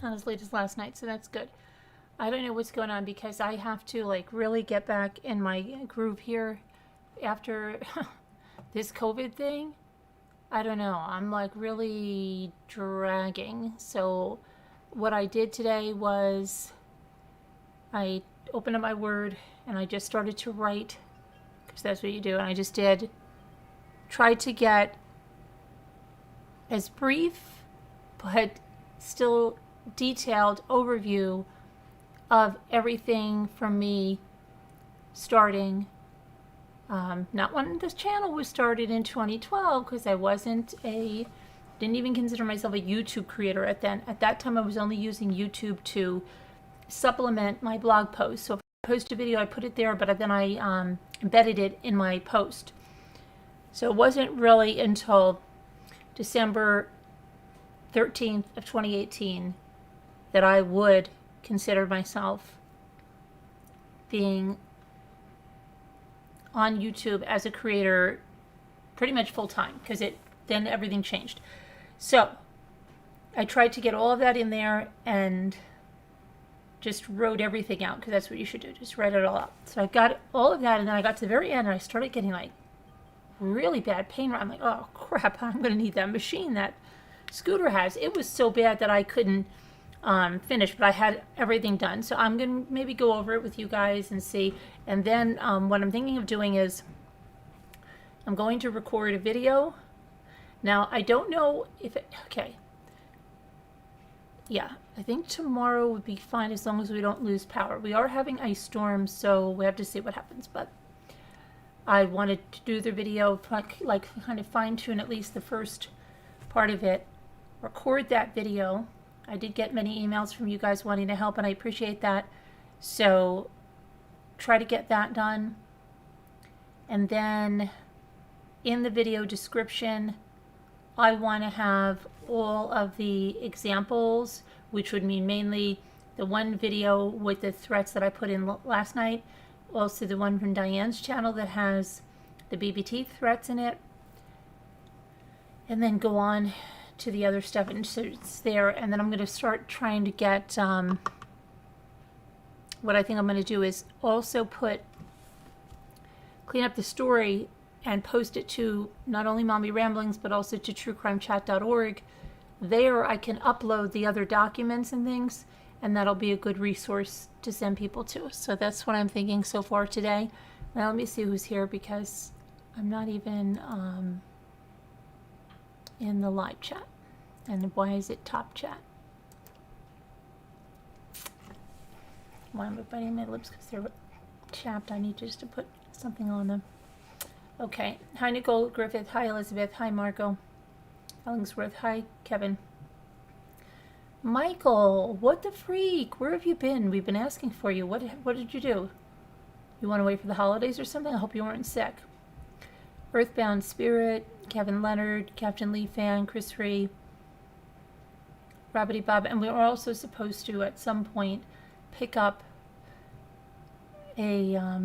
Not as late as last night, so that's good. I don't know what's going on because I have to like really get back in my groove here after this COVID thing. I don't know. I'm like really dragging. So what I did today was I opened up my Word and I just started to write, because that's what you do. And I just tried to get as brief but still detailed overview of everything from me starting. Not when this channel was started in 2012, because I didn't even consider myself a YouTube creator at then. At that time, I was only using YouTube to supplement my blog posts. So if I post a video, I put it there, but then I embedded it in my post. So it wasn't really until December 13th of 2018 that I would consider myself being on YouTube as a creator pretty much full time, because then everything changed. So I tried to get all of that in there and just wrote everything out, because that's what you should do, just write it all out. So I got all of that, and then I got to the very end and I started getting like really bad pain. I'm like, oh crap, I'm gonna need that machine that Scooter has. It was so bad that I couldn't finish, but I had everything done. So I'm gonna maybe go over it with you guys and see. And then what I'm thinking of doing is I'm going to record a video. Now I don't know if okay, yeah, I think tomorrow would be fine as long as we don't lose power. We are having ice storms, so we have to see what happens. But I wanted to do the video, like kind of fine tune at least the first part of it, record that video. I did get many emails from you guys wanting to help, and I appreciate that. So try to get that done. And then in the video description, I want to have all of the examples, which would mean mainly the one video with the threats that I put in last night, also the one from Diane's channel that has the BBT threats in it, and then go on to the other stuff, and so it's there. And then I'm going to start trying to get what I think I'm going to do is also clean up the story and post it to not only Mommy Ramblings but also to truecrimechat.org. There I can upload the other documents and things, and that'll be a good resource to send people to. So that's what I'm thinking so far today. Now let me see who's here, because I'm not even in the live chat. And why is it top chat? Why am I biting my lips? Because they're chapped. I need just to put something on them. Okay. Hi, Nicole Griffith. Hi, Elizabeth. Hi, Marco. Ellingsworth. Hi, Kevin. Michael, what the freak? Where have you been? We've been asking for you. What did you do? You want to wait for the holidays or something? I hope you weren't sick. Earthbound Spirit, Kevin Leonard, Captain Lee Fan, Chris Ree, Rabbity Bob, and we were also supposed to at some point pick up a I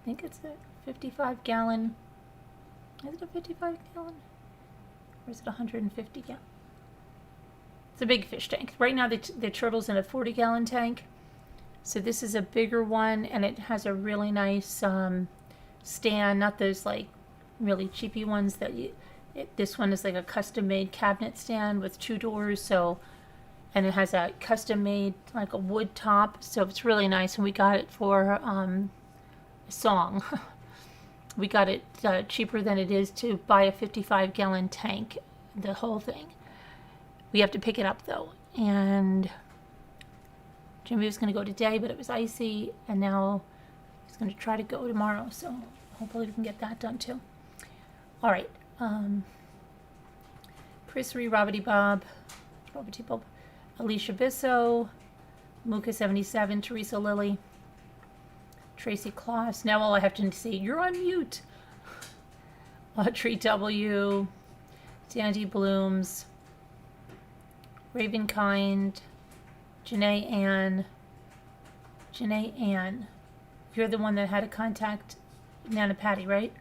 think it's a 55-gallon. Is it a 55-gallon? Or is it 150 gallon? It's a big fish tank. Right now the turtle's in a 40-gallon tank. So this is a bigger one, and it has a really nice stand, not those like really cheapy ones that this one is like a custom-made cabinet stand with 2 doors, so, and it has a custom-made like a wood top, so it's really nice. And we got it for a song. We got it cheaper than it is to buy a 55-gallon tank, the whole thing. We have to pick it up though, and Jimmy was going to go today, but it was icy, and now he's going to try to go tomorrow, so hopefully we can get that done too. All right. Chris Ree, Roberty Bob, Alicia Bisso, Muka77, Teresa Lilly, Tracy Kloss. Now all I have to say, you're on mute. Audrey W, Sandy Blooms, Ravenkind, Janae Ann. You're the one that had to contact Nana Patty, right?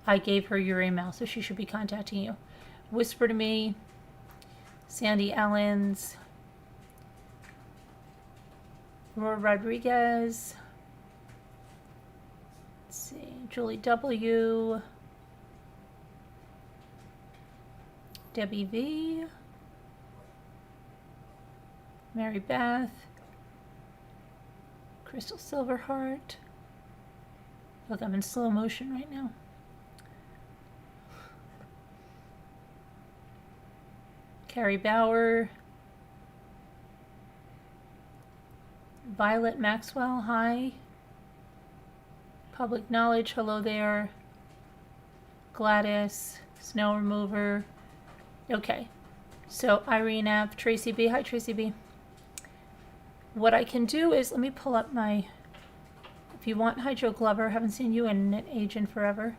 I gave her your email, so she should be contacting you. Whisper to Me, Sandy Ellens, Roy Rodriguez, let's see, Julie W, Debbie V, Mary Beth, Crystal Silverheart. Look, I'm in slow motion right now. Carrie Bauer, Violet Maxwell, hi. Public Knowledge, hello there. Gladys, Snow Remover. Okay, so Irene F, Tracy B, hi Tracy B. What I can do is, let me pull up my, if you want, hi Joe Glover, haven't seen you in an age in forever.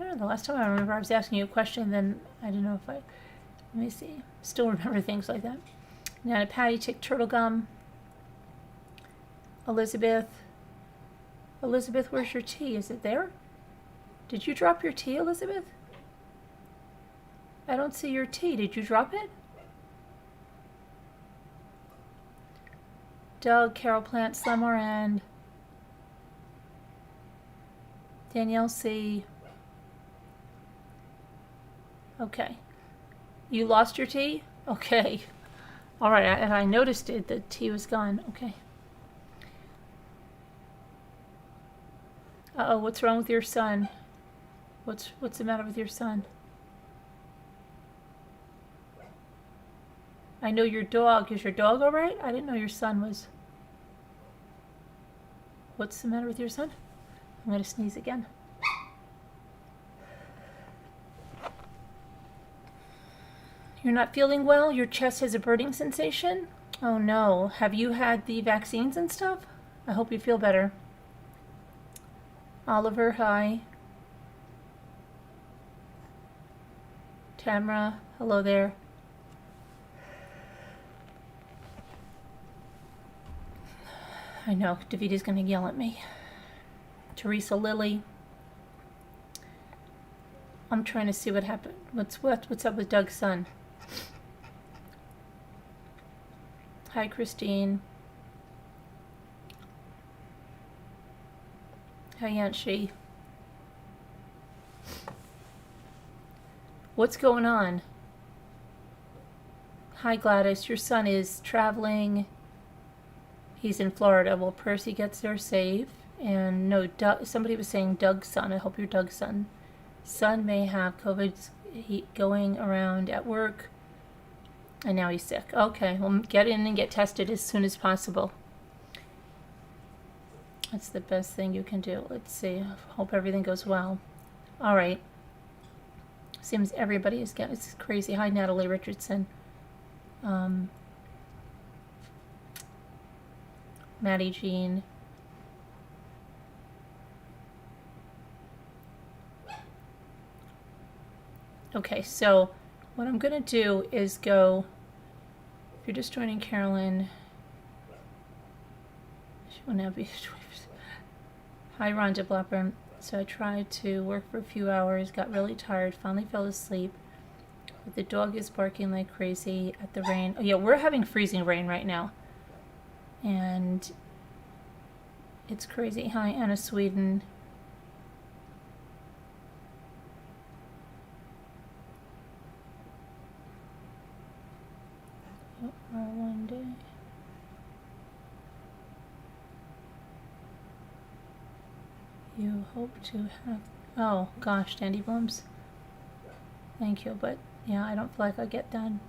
I don't know, the last time I remember I was asking you a question, then I don't know if let me see, still remember things like that. Now, Patty Tick Turtle Gum. Elizabeth, where's your tea? Is it there? Did you drop your tea, Elizabeth? I don't see your tea. Did you drop it? Doug, Carol Plant, Slim and Danielle C. Okay. You lost your tea? Okay. All right, and I noticed it. The tea was gone. Okay. Uh-oh, what's wrong with your son? What's the matter with your son? I know your dog. Is your dog all right? I didn't know your son was. What's the matter with your son? I'm going to sneeze again. You're not feeling well? Your chest has a burning sensation? Oh no. Have you had the vaccines and stuff? I hope you feel better. Oliver, hi. Tamra, hello there. I know, Davita's gonna yell at me. Teresa Lilly. I'm trying to see what happened. What's up with Doug's son? Hi, Christine. Hi, Aunt She. What's going on? Hi, Gladys. Your son is traveling. He's in Florida. Well, Percy gets there safe. And no, Doug, somebody was saying Doug's son. I hope you're Doug's son. Son may have COVID going around at work. And now he's sick. Okay, well, get in and get tested as soon as possible. That's the best thing you can do. Let's see. Hope everything goes well. All right. Seems everybody is getting, it's crazy. Hi, Natalie Richardson. Maddie Jean. Okay, so what I'm going to do is go, if you're just joining Carolyn, she will now be, hi Rhonda Blackburn. So I tried to work for a few hours, got really tired, finally fell asleep. But the dog is barking like crazy at the rain. Oh yeah, we're having freezing rain right now. And it's crazy. Hi, Anna Sweden. One day. You hope to have, oh gosh, Dandy Blooms. Thank you, but yeah, I don't feel like I get done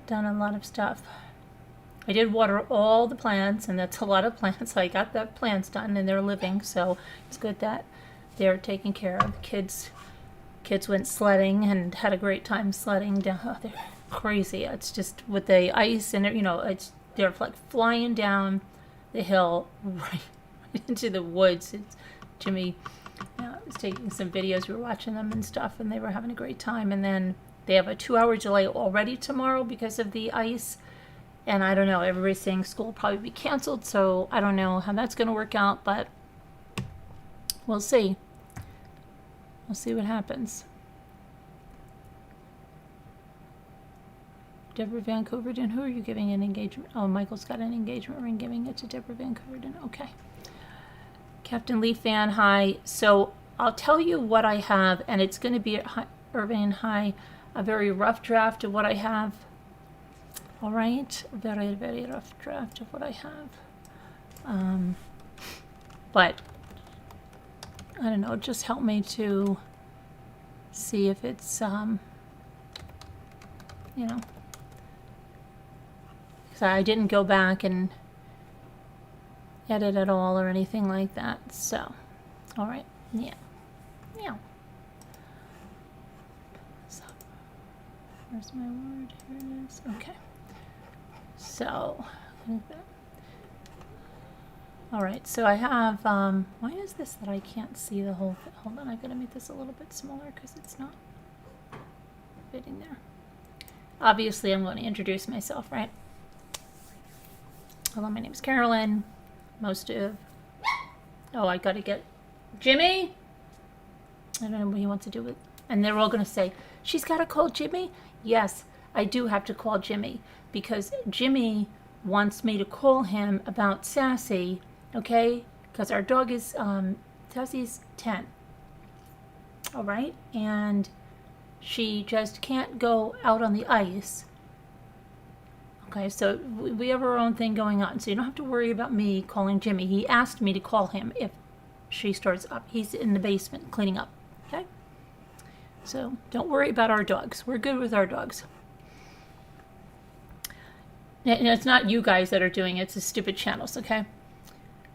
a lot of stuff. I did water all the plants, and that's a lot of plants. I got the plants done, and they're living, so it's good that they're taken care of. Kids went sledding and had a great time sledding down. Oh, they're crazy. It's just with the ice and, you know, they're like flying down the hill right into the woods. Jimmy was taking some videos. We were watching them and stuff, and they were having a great time. And then they have a 2-hour delay already tomorrow because of the ice. And I don't know, everybody's saying school will probably be canceled, so I don't know how that's going to work out, but we'll see. We'll see what happens. Deborah Van Coverden. Who are you giving an engagement? Oh, Michael's got an engagement ring, giving it to Deborah Van Coverden. Okay. Captain Lee Fan, hi. So I'll tell you what I have, and it's going to be at Irvine High, a very rough draft of what I have. All right, very, very rough draft of what I have. But I don't know, just help me to see if it's, you know, because I didn't go back and edit at all or anything like that. So, all right, yeah. So, where's my word? Here it is. Okay. So, all right, so I have, why is this that I can't see the whole thing? Hold on, I gotta make this a little bit smaller because it's not fitting there. Obviously, I'm going to introduce myself, right? Hello, my name is Carolyn. Oh, I gotta get, Jimmy? I don't know what he wants to do with, and they're all gonna say, she's gotta call Jimmy? Yes, I do have to call Jimmy because Jimmy wants me to call him about Sassy, okay? Because our dog is, Sassy's 10, all right? And she just can't go out on the ice. Okay, so we have our own thing going on, so you don't have to worry about me calling Jimmy. He asked me to call him if she starts up. He's in the basement cleaning up, okay? So don't worry about our dogs. We're good with our dogs. And it's not you guys that are doing it, it's the stupid channels, okay?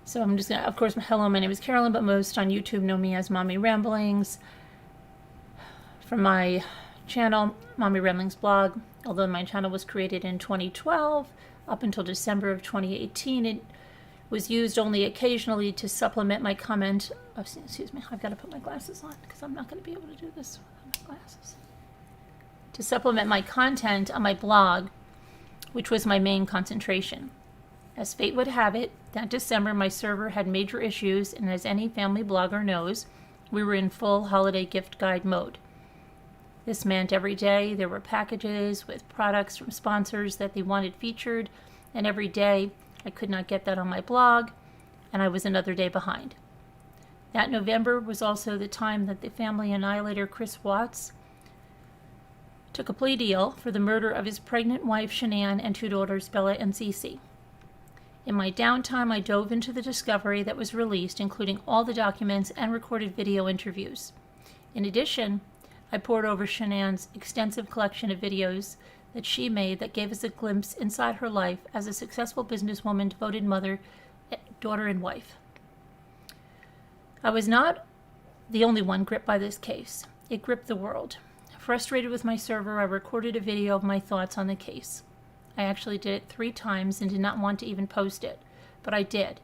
So I'm just gonna, of course, hello, my name is Carolyn, but most on YouTube know me as Mommy Ramblings. From my channel, Mommy Ramblings blog, although my channel was created in 2012, up until December of 2018, it was used only occasionally to supplement my comment. Oh, excuse me, I've got to put my glasses on because I'm not going to be able to do this without my glasses. To supplement my content on my blog, which was my main concentration. As fate would have it, that December my server had major issues, and as any family blogger knows, we were in full holiday gift guide mode. This meant every day there were packages with products from sponsors that they wanted featured, and every day I could not get that on my blog, and I was another day behind. That November was also the time that the family annihilator Chris Watts took a plea deal for the murder of his pregnant wife Shanann and 2 daughters Bella and Cece. In my downtime, I dove into the discovery that was released, including all the documents and recorded video interviews. In addition, I pored over Shanann's extensive collection of videos that she made that gave us a glimpse inside her life as a successful businesswoman, devoted mother, daughter, and wife. I was not the only one gripped by this case. It gripped the world. Frustrated with my server, I recorded a video of my thoughts on the case. I actually did it 3 times and did not want to even post it, but I did,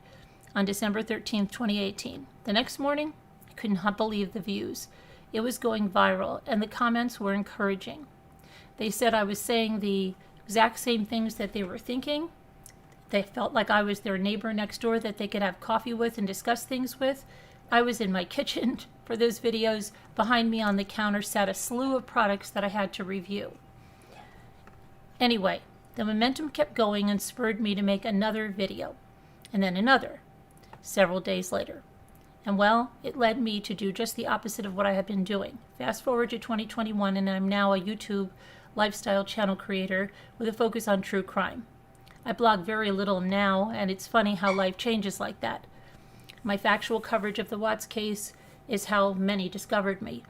on December 13th, 2018. The next morning, I could not believe the views. It was going viral, and the comments were encouraging. They said I was saying the exact same things that they were thinking. They felt like I was their neighbor next door that they could have coffee with and discuss things with. I was in my kitchen for those videos. Behind me on the counter sat a slew of products that I had to review. Anyway, the momentum kept going and spurred me to make another video, and then another, several days later. And well, it led me to do just the opposite of what I had been doing. Fast forward to 2021, and I'm now a YouTube lifestyle channel creator with a focus on true crime. I blog very little now, and it's funny how life changes like that. My factual coverage of the Watts case is how many discovered me.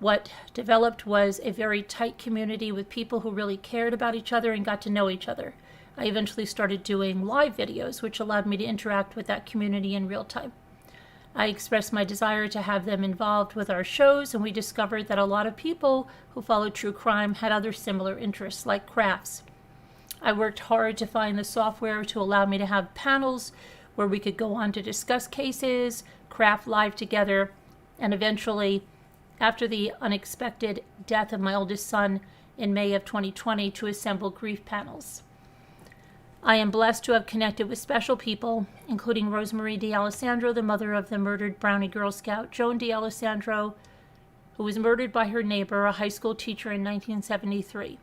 What developed was a very tight community with people who really cared about each other and got to know each other. I eventually started doing live videos, which allowed me to interact with that community in real time. I expressed my desire to have them involved with our shows, and we discovered that a lot of people who follow true crime had other similar interests, like crafts. I worked hard to find the software to allow me to have panels where we could go on to discuss cases, craft live together, and eventually, after the unexpected death of my oldest son in May of 2020, to assemble grief panels. I am blessed to have connected with special people, including Rosemarie D'Alessandro, the mother of the murdered Brownie Girl Scout Joan D'Alessandro, who was murdered by her neighbor, a high school teacher, in 1973.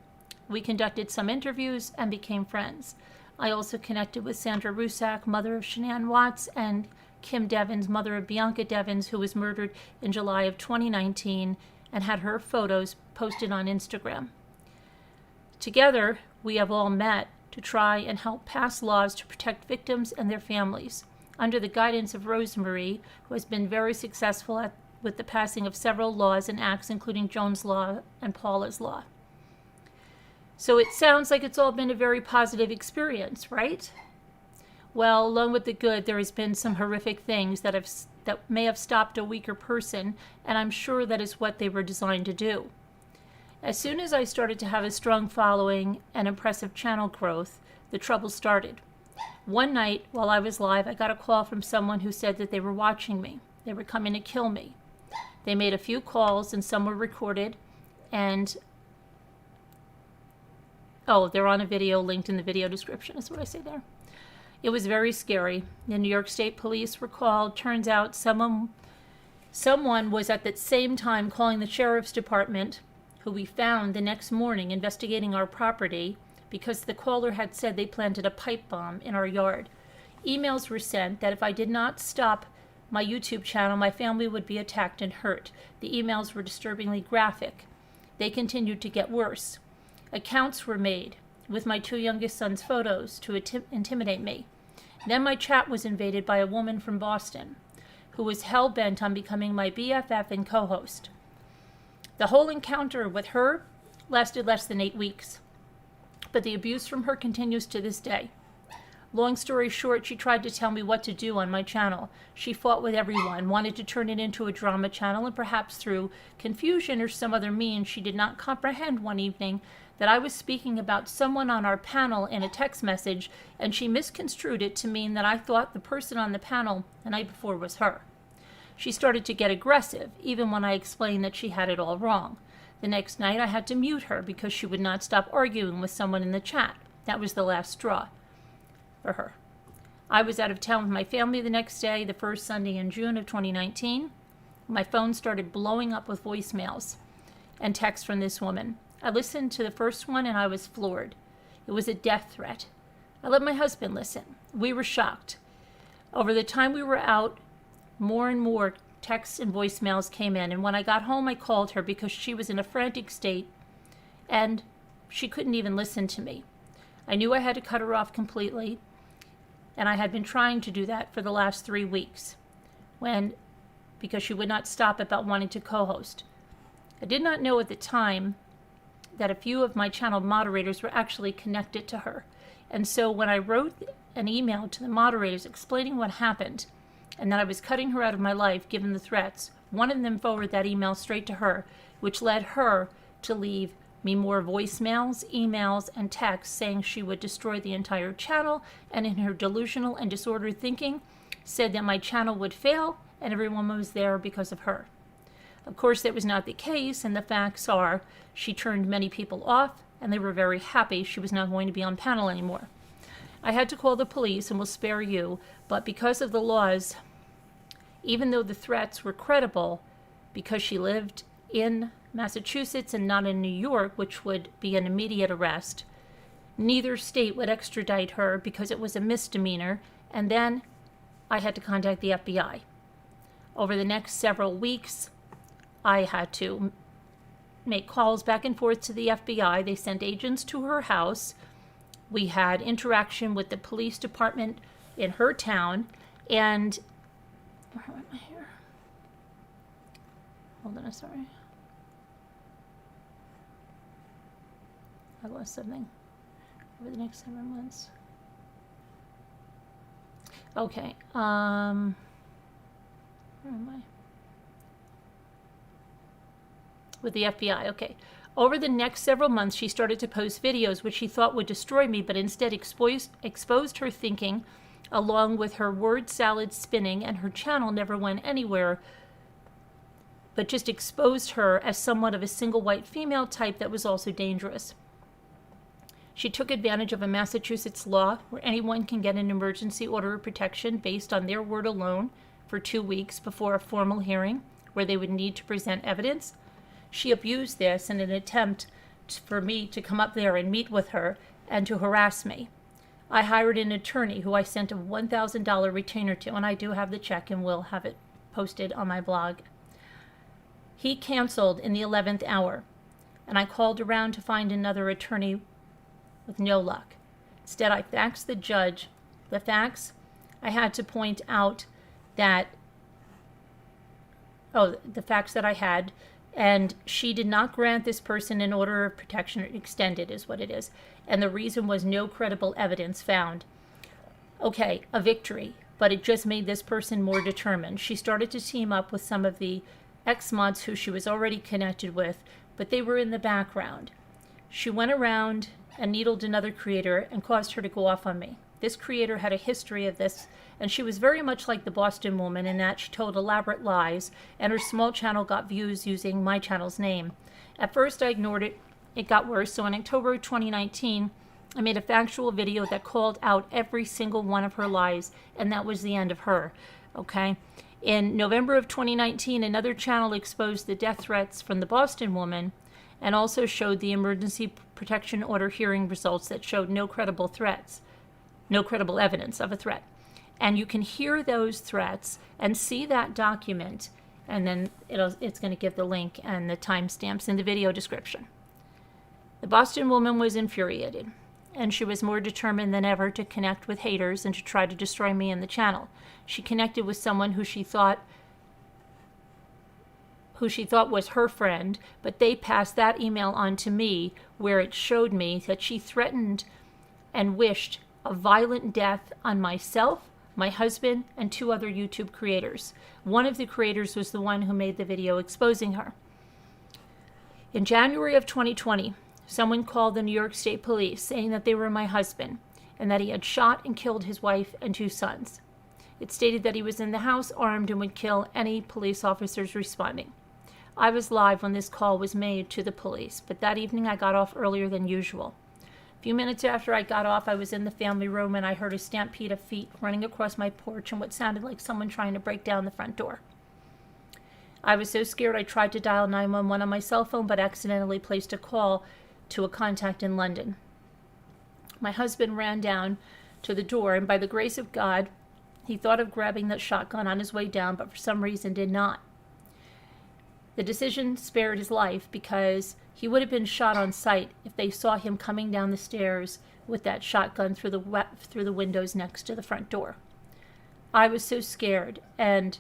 We conducted some interviews and became friends. I also connected with Sandra Rusak, mother of Shanann Watts, and Kim Devins, mother of Bianca Devins, who was murdered in July of 2019, and had her photos posted on Instagram. Together, we have all met to try and help pass laws to protect victims and their families, under the guidance of Rosemary, who has been very successful with the passing of several laws and acts, including Jones Law and Paula's Law. So it sounds like it's all been a very positive experience, right? Well, along with the good, there has been some horrific things that may have stopped a weaker person, and I'm sure that is what they were designed to do. As soon as I started to have a strong following and impressive channel growth, the trouble started. One night, while I was live, I got a call from someone who said that they were watching me. They were coming to kill me. They made a few calls, and some were recorded, and they're on a video linked in the video description, is what I say there. It was very scary. The New York State Police were called. Turns out someone was at that same time calling the Sheriff's Department, who we found the next morning investigating our property because the caller had said they planted a pipe bomb in our yard. Emails were sent that if I did not stop my YouTube channel, my family would be attacked and hurt. The emails were disturbingly graphic. They continued to get worse. Accounts were made with my two youngest sons' photos to intimidate me. Then my chat was invaded by a woman from Boston who was hell-bent on becoming my BFF and co-host. The whole encounter with her lasted less than 8 weeks, but the abuse from her continues to this day. Long story short, she tried to tell me what to do on my channel. She fought with everyone, wanted to turn it into a drama channel, and perhaps through confusion or some other means, she did not comprehend one evening that I was speaking about someone on our panel in a text message, and she misconstrued it to mean that I thought the person on the panel the night before was her. She started to get aggressive, even when I explained that she had it all wrong. The next night, I had to mute her because she would not stop arguing with someone in the chat. That was the last straw for her. I was out of town with my family the next day, the first Sunday in June of 2019. My phone started blowing up with voicemails and texts from this woman. I listened to the first one and I was floored. It was a death threat. I let my husband listen. We were shocked. Over the time we were out, more and more texts and voicemails came in, and when I got home I called her because she was in a frantic state and she couldn't even listen to me. I knew I had to cut her off completely, and I had been trying to do that for the last 3 weeks because she would not stop about wanting to co-host. I did not know at the time that a few of my channel moderators were actually connected to her. And so when I wrote an email to the moderators explaining what happened and that I was cutting her out of my life given the threats, one of them forwarded that email straight to her, which led her to leave me more voicemails, emails, and texts saying she would destroy the entire channel, and in her delusional and disordered thinking said that my channel would fail and everyone was there because of her. Of course, that was not the case, and the facts are she turned many people off, and they were very happy she was not going to be on panel anymore. I had to call the police and will spare you, but because of the laws, even though the threats were credible, because she lived in Massachusetts and not in New York, which would be an immediate arrest, neither state would extradite her because it was a misdemeanor, and then I had to contact the FBI. Over the next several weeks, I had to make calls back and forth to the FBI. They sent agents to her house. We had interaction with the police department in her town, and where am I here? Hold on, sorry. I lost something over the next 7 months. Okay, where am I? With the FBI, okay. Over the next several months, she started to post videos which she thought would destroy me, but instead exposed her thinking, along with her word salad spinning, and her channel never went anywhere, but just exposed her as somewhat of a single white female type that was also dangerous. She took advantage of a Massachusetts law where anyone can get an emergency order of protection based on their word alone for 2 weeks before a formal hearing where they would need to present evidence. She abused this in an attempt for me to come up there and meet with her and to harass me. I hired an attorney who I sent a $1,000 retainer to, and I do have the check and will have it posted on my blog. He canceled in the 11th hour, and I called around to find another attorney with no luck. Instead, I faxed the judge the facts. I had to point out that, the facts that I had, and she did not grant this person an order of protection extended, is what it is. And the reason was no credible evidence found. Okay, a victory, but it just made this person more determined. She started to team up with some of the ex-mods who she was already connected with, but they were in the background. She went around and needled another creator and caused her to go off on me. This creator had a history of this, and she was very much like the Boston woman in that she told elaborate lies, and her small channel got views using my channel's name. At first I ignored it. It got worse, so in October of 2019, I made a factual video that called out every single one of her lies, and that was the end of her, okay? In November of 2019, another channel exposed the death threats from the Boston woman and also showed the emergency protection order hearing results that showed no credible evidence of a threat. And you can hear those threats and see that document, and then it's going to give the link and the timestamps in the video description. The Boston woman was infuriated, and she was more determined than ever to connect with haters and to try to destroy me and the channel. She connected with someone who she thought was her friend, but they passed that email on to me, where it showed me that she threatened and wished a violent death on myself, my husband, and 2 other YouTube creators. One of the creators was the one who made the video exposing her. In January of 2020, someone called the New York State Police saying that they were my husband and that he had shot and killed his wife and 2 sons. It stated that he was in the house armed and would kill any police officers responding. I was live when this call was made to the police, but that evening I got off earlier than usual. A few minutes after I got off, I was in the family room and I heard a stampede of feet running across my porch and what sounded like someone trying to break down the front door. I was so scared I tried to dial 911 on my cell phone, but accidentally placed a call to a contact in London. My husband ran down to the door, and by the grace of God, he thought of grabbing the shotgun on his way down, but for some reason did not. The decision spared his life because he would have been shot on sight if they saw him coming down the stairs with that shotgun through the windows next to the front door. I was so scared, and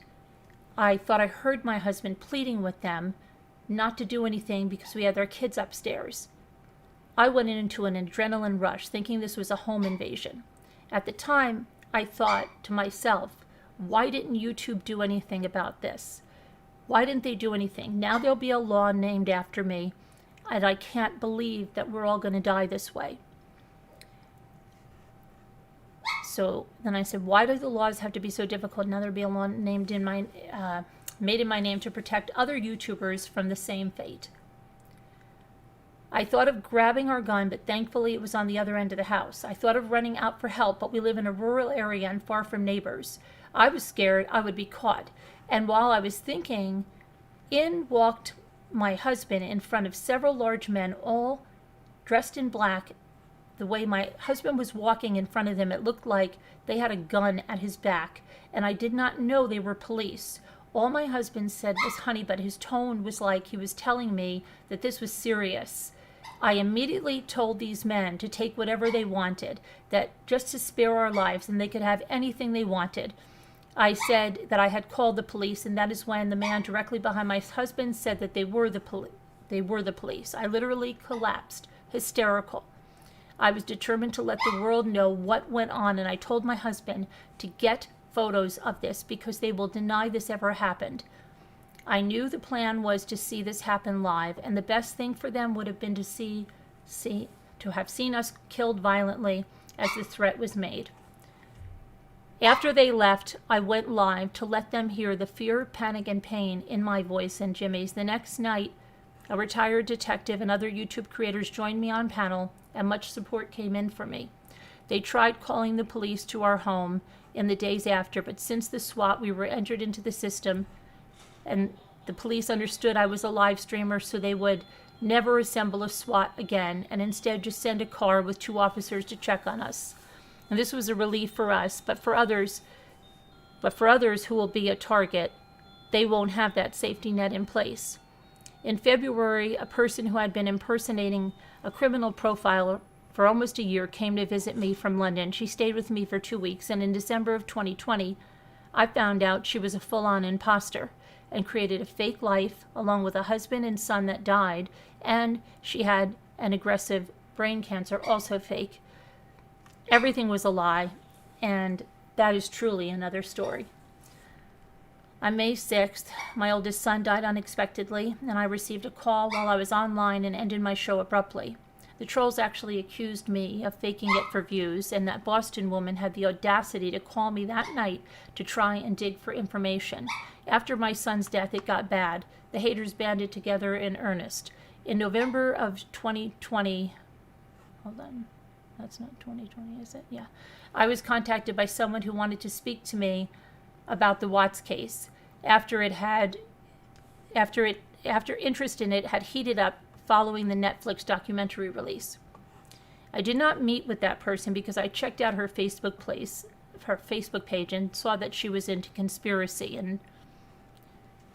I thought I heard my husband pleading with them not to do anything because we had their kids upstairs. I went into an adrenaline rush thinking this was a home invasion. At the time, I thought to myself, why didn't YouTube do anything about this? Why didn't they do anything? Now there'll be a law named after me, and I can't believe that we're all going to die this way. So then I said, why do the laws have to be so difficult? Now there'll be a law made in my name to protect other YouTubers from the same fate. I thought of grabbing our gun, but thankfully it was on the other end of the house. I thought of running out for help, but we live in a rural area and far from neighbors. I was scared I would be caught. And while I was thinking, in walked my husband in front of several large men, all dressed in black. The way my husband was walking in front of them, it looked like they had a gun at his back, and I did not know they were police. All my husband said was, honey, but his tone was like he was telling me that this was serious. I immediately told these men to take whatever they wanted, that just to spare our lives, and they could have anything they wanted. I said that I had called the police, and that is when the man directly behind my husband said that they were the police. I literally collapsed, hysterical. I was determined to let the world know what went on, and I told my husband to get photos of this because they will deny this ever happened. I knew the plan was to see this happen live, and the best thing for them would have been to have seen us killed violently as the threat was made. After they left, I went live to let them hear the fear, panic, and pain in my voice and Jimmy's. The next night, a retired detective and other YouTube creators joined me on panel, and much support came in for me. They tried calling the police to our home in the days after, but since the SWAT, we were entered into the system, and the police understood I was a live streamer, so they would never assemble a SWAT again, and instead just send a car with 2 officers to check on us. And this was a relief for us, but for others who will be a target, they won't have that safety net in place. In February, a person who had been impersonating a criminal profiler for almost a year came to visit me from London. She stayed with me for 2 weeks, and in December of 2020, I found out she was a full-on imposter and created a fake life along with a husband and son that died, and she had an aggressive brain cancer, also fake. Everything was a lie, and that is truly another story. On May 6th, my oldest son died unexpectedly, and I received a call while I was online and ended my show abruptly. The trolls actually accused me of faking it for views, and that Boston woman had the audacity to call me that night to try and dig for information. After my son's death, it got bad. The haters banded together in earnest. In November of 2020, hold on, that's not 2020, is it? Yeah. I was contacted by someone who wanted to speak to me about the Watts case after interest in it had heated up following the Netflix documentary release. I did not meet with that person because I checked out her Facebook page and saw that she was into conspiracy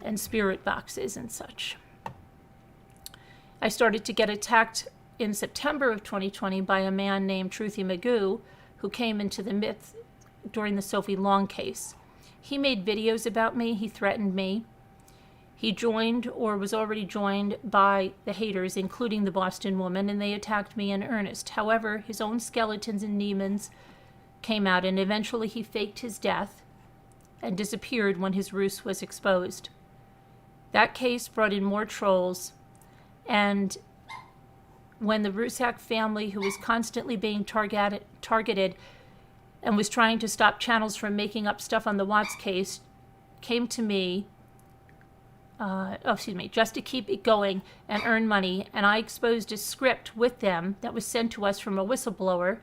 and spirit boxes and such. I started to get attacked in September of 2020 by a man named Truthy Magoo, who came into the myth during the Sophie Long case. He made videos about me. He threatened me. He joined or was already joined by the haters, including the Boston woman, and they attacked me in earnest. However, his own skeletons and demons came out, and eventually he faked his death and disappeared when his ruse was exposed. That case brought in more trolls, and when the Rusak family, who was constantly being targeted and was trying to stop channels from making up stuff on the Watts case, came to me, just to keep it going and earn money, and I exposed a script with them that was sent to us from a whistleblower.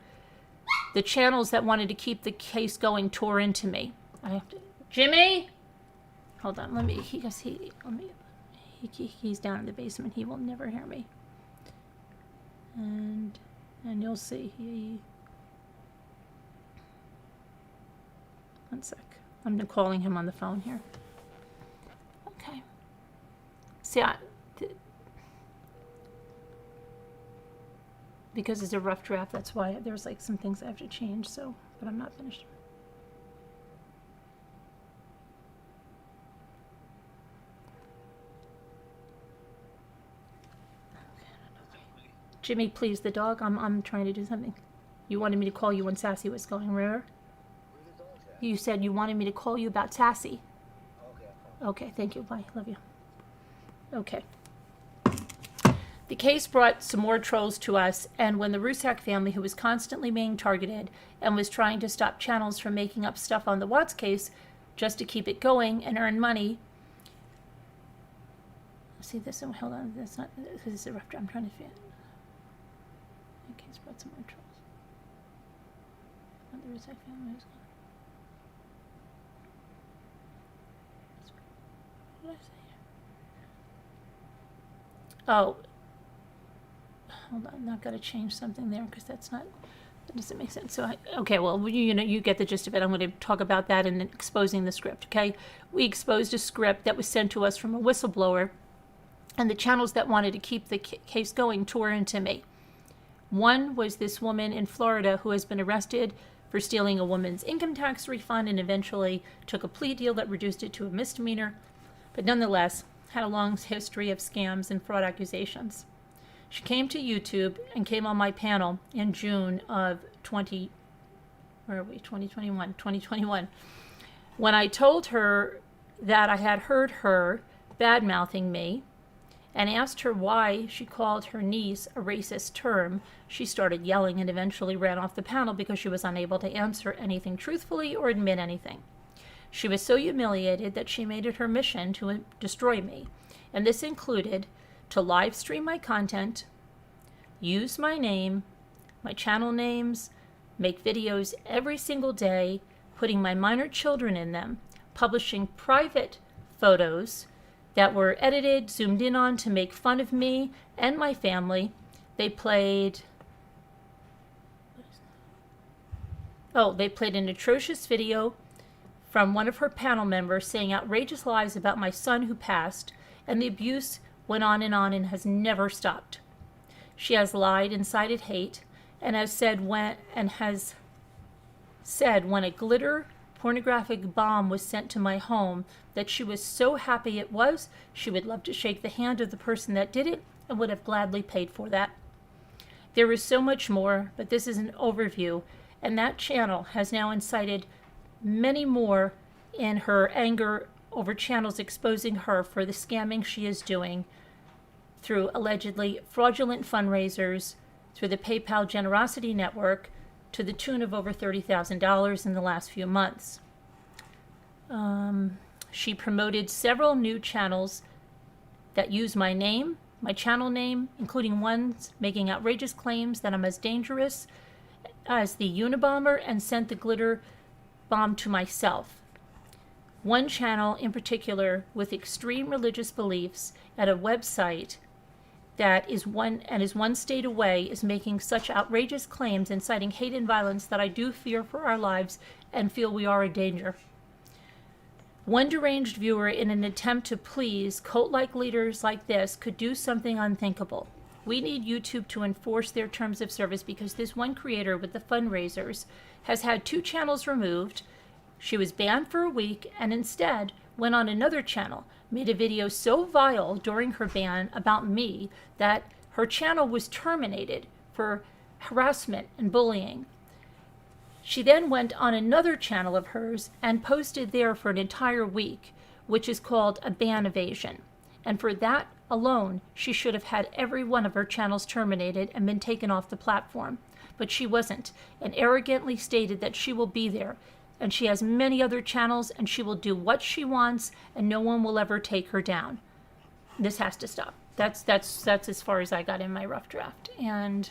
The channels that wanted to keep the case going tore into me. Jimmy? Hold on, he's down in the basement. He will never hear me. And you'll see, one sec. I'm calling him on the phone here. Okay. See, because it's a rough draft, that's why there's like some things I have to change, so, but I'm not finished. Jimmy, please, the dog, I'm trying to do something. You wanted me to call you when Sassy was going, remember? You said you wanted me to call you about Sassy. Okay, thank you, bye, love you. Okay. The case brought some more trolls to us, and when the Rusak family, who was constantly being targeted and was trying to stop channels from making up stuff on the Watts case just to keep it going and earn money. See this, hold on, that's not, this is a rough draft, I'm trying to figure it. The case brought some more trolls. When the Rusak family was gone. What did I say? Oh, hold on, I've got to change something there because that doesn't make sense. So, okay, well, you get the gist of it. I'm going to talk about that and exposing the script, okay? We exposed a script that was sent to us from a whistleblower, and the channels that wanted to keep the case going tore into me. One was this woman in Florida who has been arrested for stealing a woman's income tax refund and eventually took a plea deal that reduced it to a misdemeanor, but nonetheless had a long history of scams and fraud accusations. She came to YouTube and came on my panel in June of 2021. When I told her that I had heard her bad-mouthing me and asked her why she called her niece a racist term, she started yelling and eventually ran off the panel because she was unable to answer anything truthfully or admit anything. She was so humiliated that she made it her mission to destroy me, and this included to live stream my content, use my name, my channel names, make videos every single day, putting my minor children in them, publishing private photos that were edited, zoomed in on to make fun of me and my family. They played an atrocious video from one of her panel members saying outrageous lies about my son who passed, and the abuse went on and has never stopped. She has lied, incited hate, and has said when a glitter pornographic bomb was sent to my home that she was so happy it was, she would love to shake the hand of the person that did it and would have gladly paid for that. There is so much more, but this is an overview, and that channel has now incited many more in her anger over channels exposing her for the scamming she is doing through allegedly fraudulent fundraisers, through the PayPal Generosity Network, to the tune of over $30,000 in the last few months. She promoted several new channels that use my name, my channel name, including ones making outrageous claims that I'm as dangerous as the Unabomber, and sent the glitter bomb to myself. One channel in particular with extreme religious beliefs at a website that is one state away is making such outrageous claims, inciting hate and violence, that I do fear for our lives and feel we are a danger. One deranged viewer, in an attempt to please cult-like leaders like this, could do something unthinkable. We need YouTube to enforce their terms of service, because this one creator with the fundraisers has had 2 channels removed. She was banned for a week and instead went on another channel, made a video so vile during her ban about me that her channel was terminated for harassment and bullying. She then went on another channel of hers and posted there for an entire week, which is called a ban evasion. And for that alone, she should have had every one of her channels terminated and been taken off the platform. But she wasn't, and arrogantly stated that she will be there. And she has many other channels, and she will do what she wants, and no one will ever take her down. This has to stop. That's as far as I got in my rough draft. And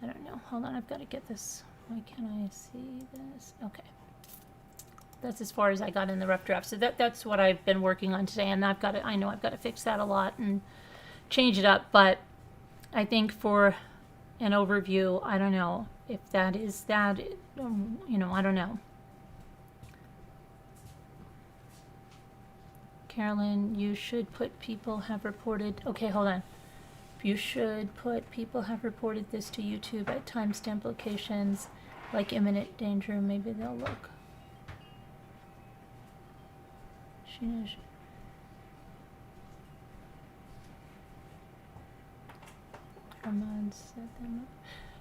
I don't know. Hold on, I've got to get this. Why can't I see this? Okay. That's as far as I got in the rough draft. So that's what I've been working on today, and I know I've got to fix that a lot and change it up. But I think for an overview, I don't know if that is that. I don't know. Carolyn, you should put people have reported. Okay, hold on. You should put people have reported this to YouTube at timestamp locations like imminent danger. Maybe they'll look. She knows. Hermod set them up.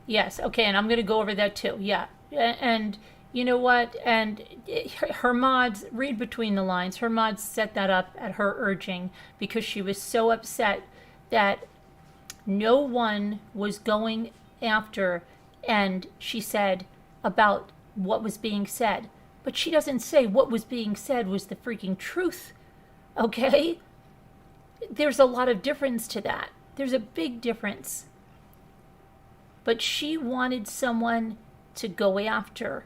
Yes, okay, and I'm going to go over that too. Yeah, and you know what? And her mods, read between the lines, her mods set that up at her urging because she was so upset that no one was going after, and she said about what was being said. But she doesn't say what was being said was the freaking truth, okay? There's a lot of difference to that. There's a big difference. But she wanted someone to go after,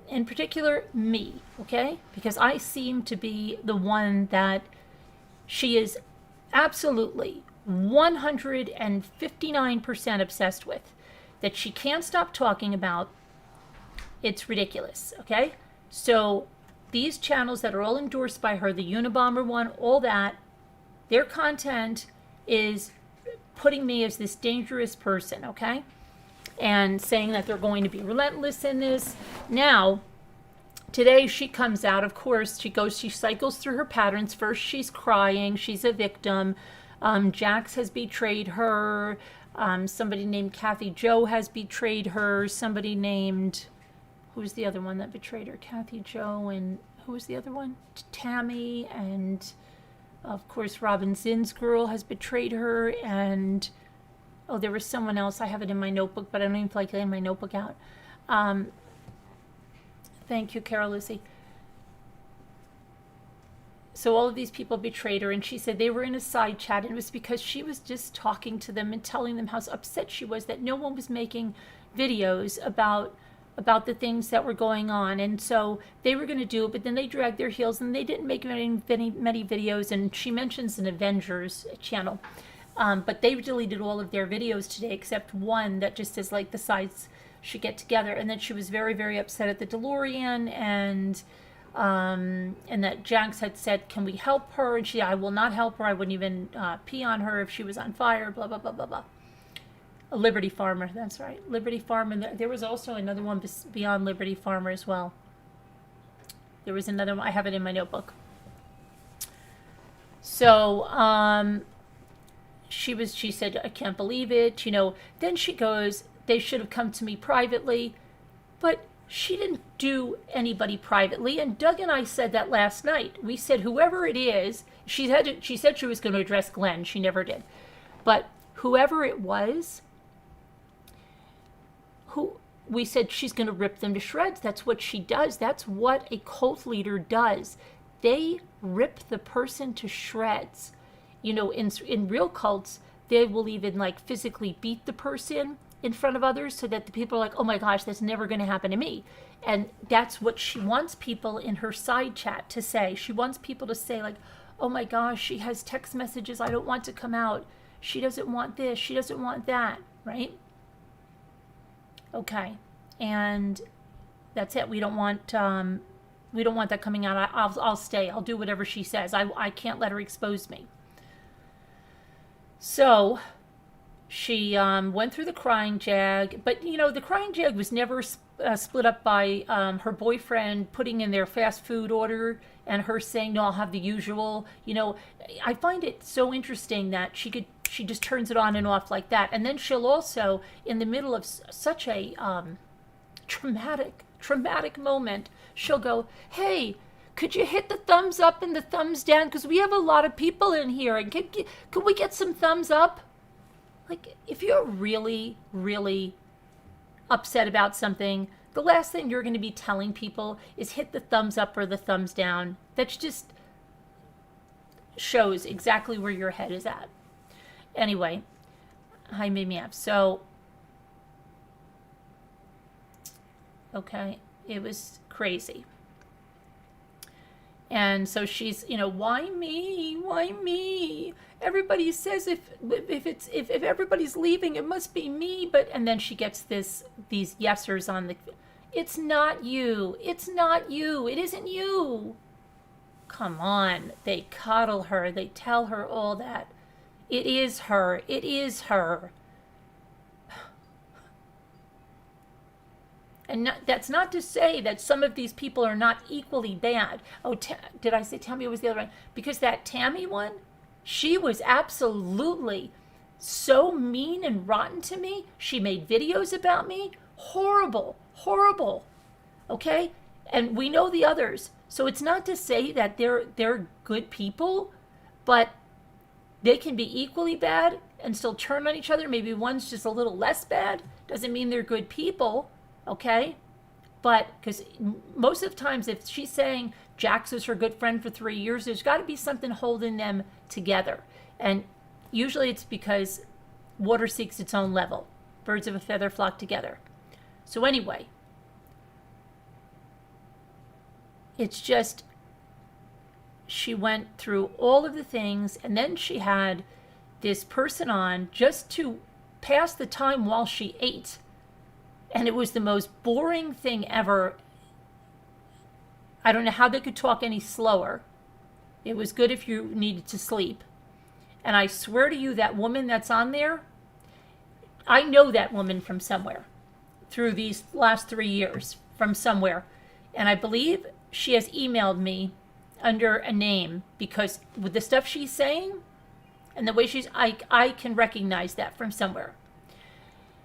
in particular me, okay? Because I seem to be the one that she is absolutely 159% obsessed with, that she can't stop talking about. It's ridiculous, okay? So these channels that are all endorsed by her, the Unabomber one, all that, their content is putting me as this dangerous person, okay? And saying that they're going to be relentless in this. Now, today she comes out, of course, she cycles through her patterns. First, she's crying, she's a victim. Jax has betrayed her. Somebody named Kathy Jo has betrayed her. Somebody named, who's the other one that betrayed her? Kathy Jo, and who was the other one? Tammy, and of course, Robin Zinn's girl has betrayed her, and oh, there was someone else. I have it in my notebook, but I don't even feel like getting my notebook out. Thank you, Carol Lucy. So all of these people betrayed her, and she said they were in a side chat, and it was because she was just talking to them and telling them how upset she was that no one was making videos about about the things that were going on. And so they were going to do it, but then they dragged their heels and they didn't make many videos. And she mentions an Avengers channel, but they deleted all of their videos today except one that just says like the sides should get together. And then she was very, very upset at the DeLorean, and that Jax had said, can we help her? And I will not help her. I wouldn't even pee on her if she was on fire, blah, blah, blah, blah, blah. A Liberty Farmer, that's right. Liberty Farmer. There was also another one beyond Liberty Farmer as well. There was another one. I have it in my notebook. So she said, I can't believe it. Then she goes, they should have come to me privately. But she didn't do anybody privately. And Doug and I said that last night. We said, whoever it is, she said she was going to address Glenn. She never did. But whoever it was, we said she's going to rip them to shreds. That's what she does. That's what a cult leader does. They rip the person to shreds. In real cults, they will even like physically beat the person in front of others so that the people are like, oh my gosh, that's never going to happen to me. And that's what she wants people in her side chat to say. She wants people to say like, oh my gosh, she has text messages, I don't want to come out. She doesn't want this, she doesn't want that, right? Okay, and that's it. We don't want that coming out. I'll stay. I'll do whatever she says. I can't let her expose me. So she went through the crying jag, but the crying jag was never split up by her boyfriend putting in their fast food order and her saying, no, I'll have the usual. I find it so interesting that she just turns it on and off like that. And then she'll also, in the middle of such a traumatic moment, she'll go, hey, could you hit the thumbs up and the thumbs down? Because we have a lot of people in here. And could we get some thumbs up? Like, if you're really, really upset about something, the last thing you're going to be telling people is hit the thumbs up or the thumbs down. That just shows exactly where your head is at. Anyway, hi, made me up. So, okay, it was crazy. And so she's, why me? Why me? Everybody says if everybody's leaving, it must be me. And then she gets these yesers on the, it's not you. It's not you. It isn't you. Come on. They coddle her. They tell her all that. It is her. It is her. And that's not to say that some of these people are not equally bad. Oh, did I say Tammy was the other one? Because that Tammy one, she was absolutely so mean and rotten to me. She made videos about me. Horrible, horrible. Okay? And we know the others. So it's not to say that they're good people, but they can be equally bad and still turn on each other. Maybe one's just a little less bad. Doesn't mean they're good people. Okay? But because most of the times if she's saying Jax was her good friend for 3 years, there's got to be something holding them together. And usually it's because water seeks its own level. Birds of a feather flock together. So anyway, it's just she went through all of the things, and then she had this person on just to pass the time while she ate. And it was the most boring thing ever. I don't know how they could talk any slower. It was good if you needed to sleep. And I swear to you, that woman that's on there, I know that woman from somewhere through these last 3 years from somewhere. And I believe she has emailed me under a name because with the stuff she's saying and the way I can recognize that from somewhere.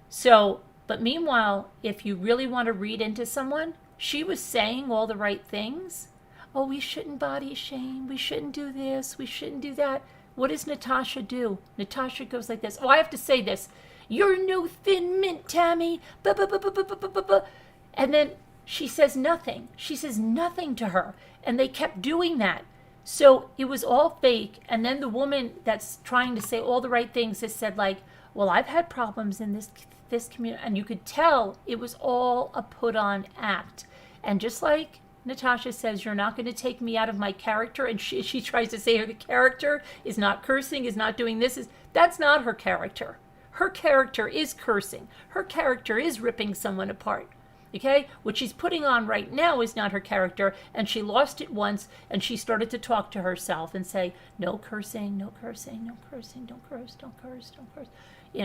So, but meanwhile, if you really want to read into someone, she was saying all the right things. Oh, we shouldn't body shame. We shouldn't do this. We shouldn't do that. What does Natasha do? Natasha goes like this. Oh, I have to say this. You're no thin mint, Tammy. And then she says nothing. She says nothing to her. And they kept doing that. So it was all fake. And then the woman that's trying to say all the right things has said like, well, I've had problems in this community, and you could tell it was all a put on act. And just like Natasha says, you're not going to take me out of my character, and she tries to say the character is not cursing, is not doing this, that's not her character. Her character is cursing. Her character is ripping someone apart. Okay? What she's putting on right now is not her character, and she lost it once, and she started to talk to herself and say, no cursing, no cursing, no cursing, don't curse, don't curse, don't curse.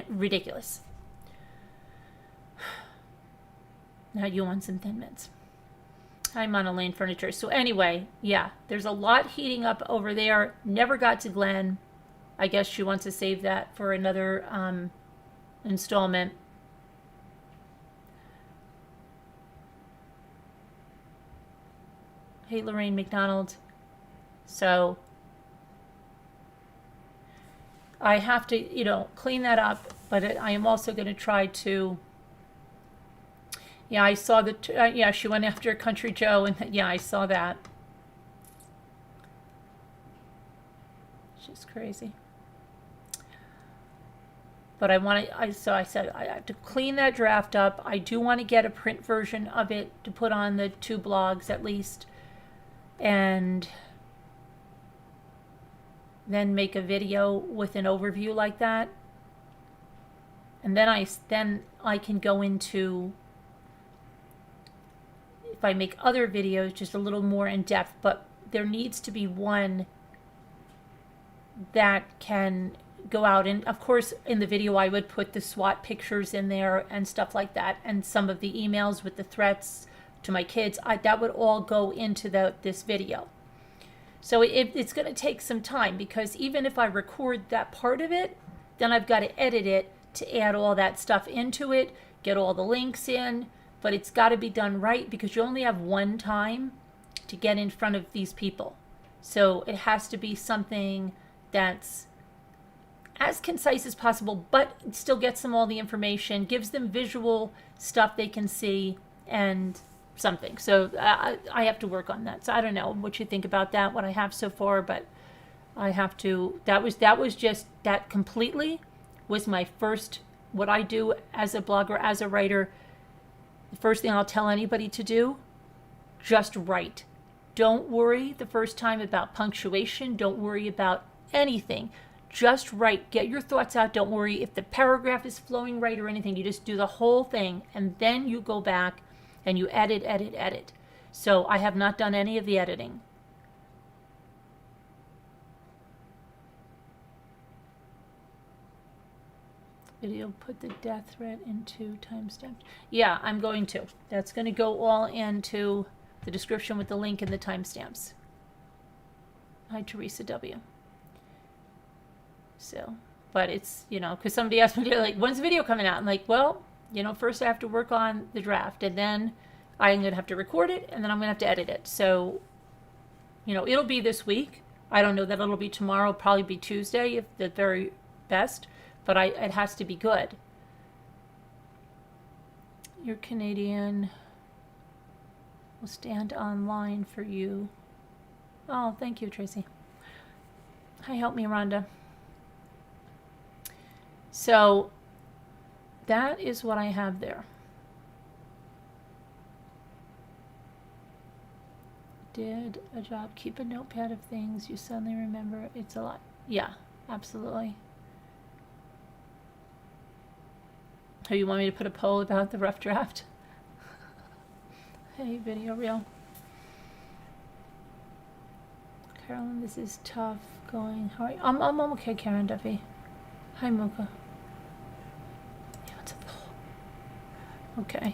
Ridiculous. Now you want some Thin Mints. Hi, Mona Lane Furniture. So anyway, yeah, there's a lot heating up over there. Never got to Glenn. I guess she wants to save that for another installment. Hey, Lorraine McDonald. So I have to, clean that up, but I am also going to try to. Yeah, I saw yeah, she went after Country Joe, and yeah, I saw that. She's crazy. But so I said I have to clean that draft up. I do want to get a print version of it to put on the 2 blogs at least, and then make a video with an overview like that. And then I can go into, if I make other videos, just a little more in depth, but there needs to be one that can go out. And of course, in the video, I would put the SWAT pictures in there and stuff like that, and some of the emails with the threats to my kids. That would all go into this video. So it's going to take some time, because even if I record that part of it, then I've got to edit it to add all that stuff into it, get all the links in. But it's got to be done right, because you only have one time to get in front of these people. So it has to be something that's as concise as possible, but still gets them all the information, gives them visual stuff they can see, and something. So I have to work on that. So I don't know what you think about that, what I have so far, but I have to. That was just that completely was my first, what I do as a blogger, as a writer. The first thing I'll tell anybody to do, just write. Don't worry the first time about punctuation. Don't worry about anything. Just write. Get your thoughts out. Don't worry if the paragraph is flowing right or anything. You just do the whole thing, and then you go back and you edit, edit, edit. So I have not done any of the editing. Video, put the death threat into timestamp. Yeah, I'm going to. That's going to go all into the description with the link and the timestamps. Hi, Teresa W. So, but it's, because somebody asked me, like, when's the video coming out? I'm like, well, first I have to work on the draft, and then I'm going to have to record it, and then I'm going to have to edit it. So, it'll be this week. I don't know that it'll be tomorrow. It'll probably be Tuesday, if the very best. But it has to be good. You're Canadian. Will stand online for you. Oh, thank you, Tracy. Hi, help me, Rhonda. So that is what I have there. Did a job. Keep a notepad of things you suddenly remember. It's a lot. Yeah, absolutely. Oh, you want me to put a poll about the rough draft? Hey, video reel. Carolyn, this is tough going. How are you? I'm okay, Karen Duffy. Hi, Mocha. Yeah, it's a poll. Okay.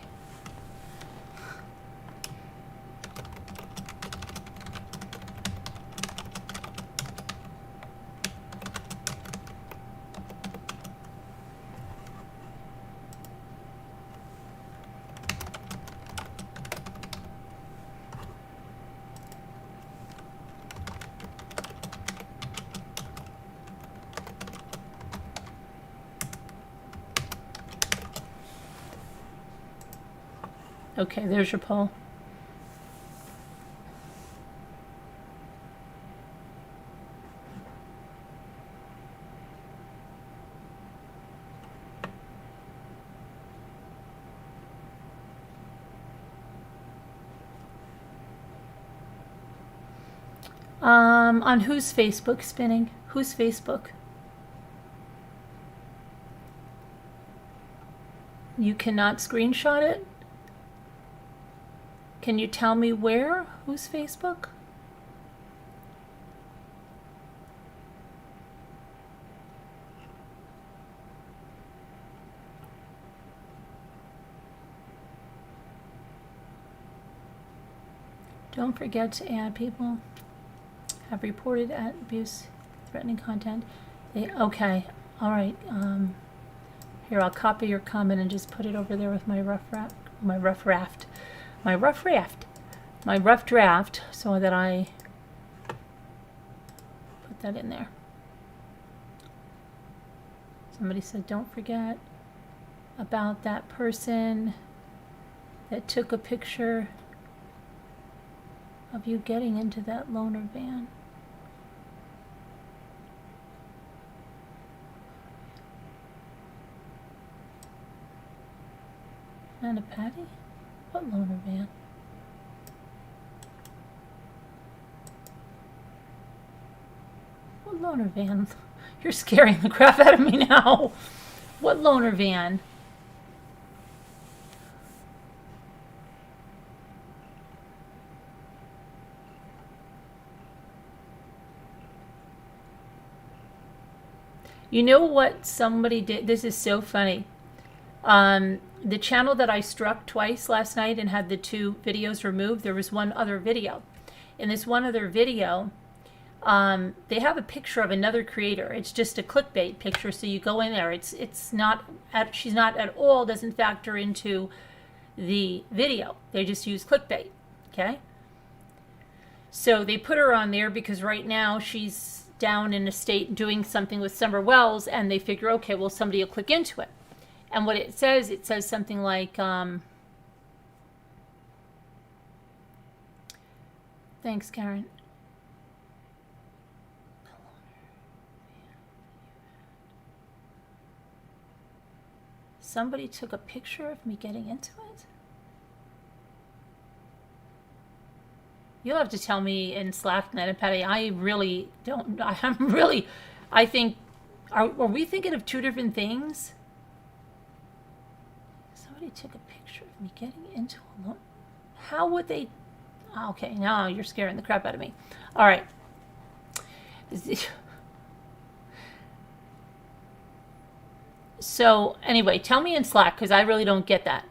Okay, there's your poll. On whose Facebook spinning? Whose Facebook? You cannot screenshot it? Can you tell me where? Whose Facebook? Don't forget to add people have reported at abuse, threatening content. Okay, all right. Here, I'll copy your comment and just put it over there with my rough draft, so that I put that in there. Somebody said, don't forget about that person that took a picture of you getting into that loaner van. And a Patty? What loaner van? What loaner van? You're scaring the crap out of me now. What loaner van? You know what somebody did? This is so funny. The channel that I struck twice last night and had the 2 videos removed, there was one other video. In this one other video, they have a picture of another creator. It's just a clickbait picture, so you go in there. It's not she's not at all, doesn't factor into the video. They just use clickbait, okay? So they put her on there because right now she's down in a state doing something with Summer Wells, and they figure, okay, well, somebody will click into it. And what it says something like, thanks, Karen. Somebody took a picture of me getting into it? You'll have to tell me in Slack, Ned and Patty. I really don't. I think, are we thinking of 2 different things? Somebody took a picture of me getting into a loan. How would they? Okay, now you're scaring the crap out of me. All right. So anyway, tell me in Slack, because I really don't get that.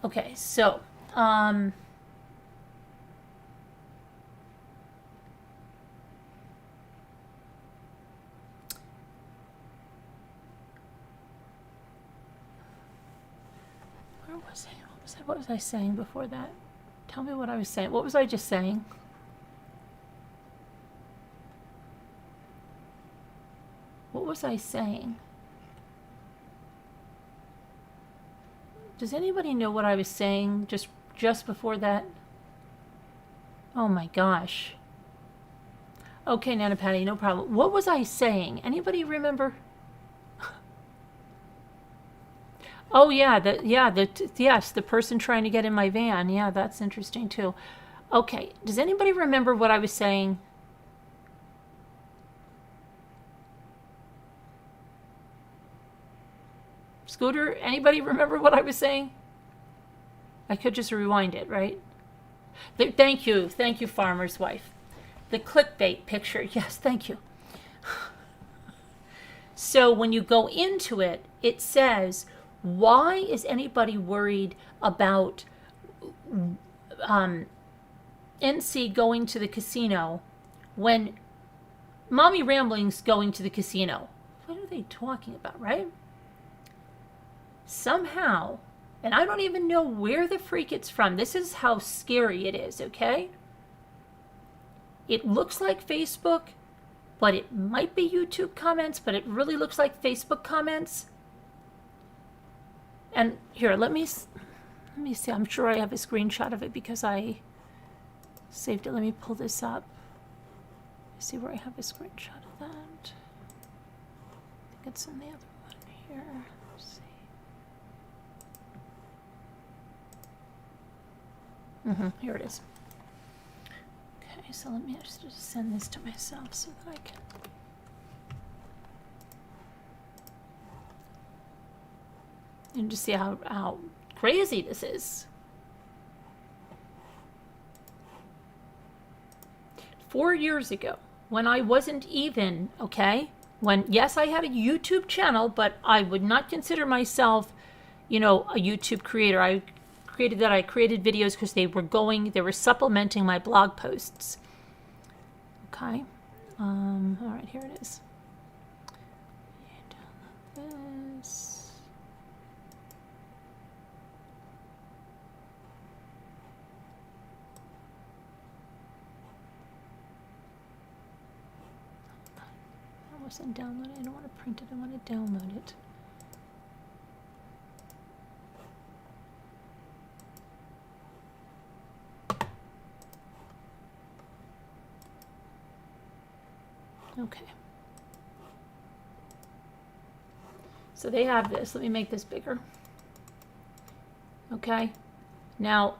Okay, so where was I? What was I saying before that? Tell me what I was saying. What was I just saying? What was I saying? Does anybody know what I was saying just before that? Oh my gosh. Okay, Nana Patty, no problem. What was I saying? Anybody remember? Oh yeah, yes, the person trying to get in my van. Yeah, that's interesting too. Okay, does anybody remember what I was saying? Scooter, anybody remember what I was saying? I could just rewind it, right? Thank you, farmer's wife. The clickbait picture, yes, thank you. So when you go into it, it says, why is anybody worried about NC going to the casino when Mommy Rambling's going to the casino? What are they talking about, right? Somehow, and I don't even know where the freak it's from. This is how scary it is, okay? It looks like Facebook, but it might be YouTube comments, but it really looks like Facebook comments. And here, let me see. I'm sure I have a screenshot of it because I saved it. Let me pull this up. See where I have a screenshot of that. I think it's in the other one here. Let's see. Here it is. Okay, so let me just send this to myself so that I can. And just see how crazy this is. 4 years ago, when I wasn't even, okay, when, yes, I had a YouTube channel, but I would not consider myself, you know, a YouTube creator. I created videos because they were supplementing my blog posts. Okay. All right, here it is. Download this. I wasn't downloading. I don't want to print it. I want to download it. Okay. So they have this. Let me make this bigger. Okay. Now,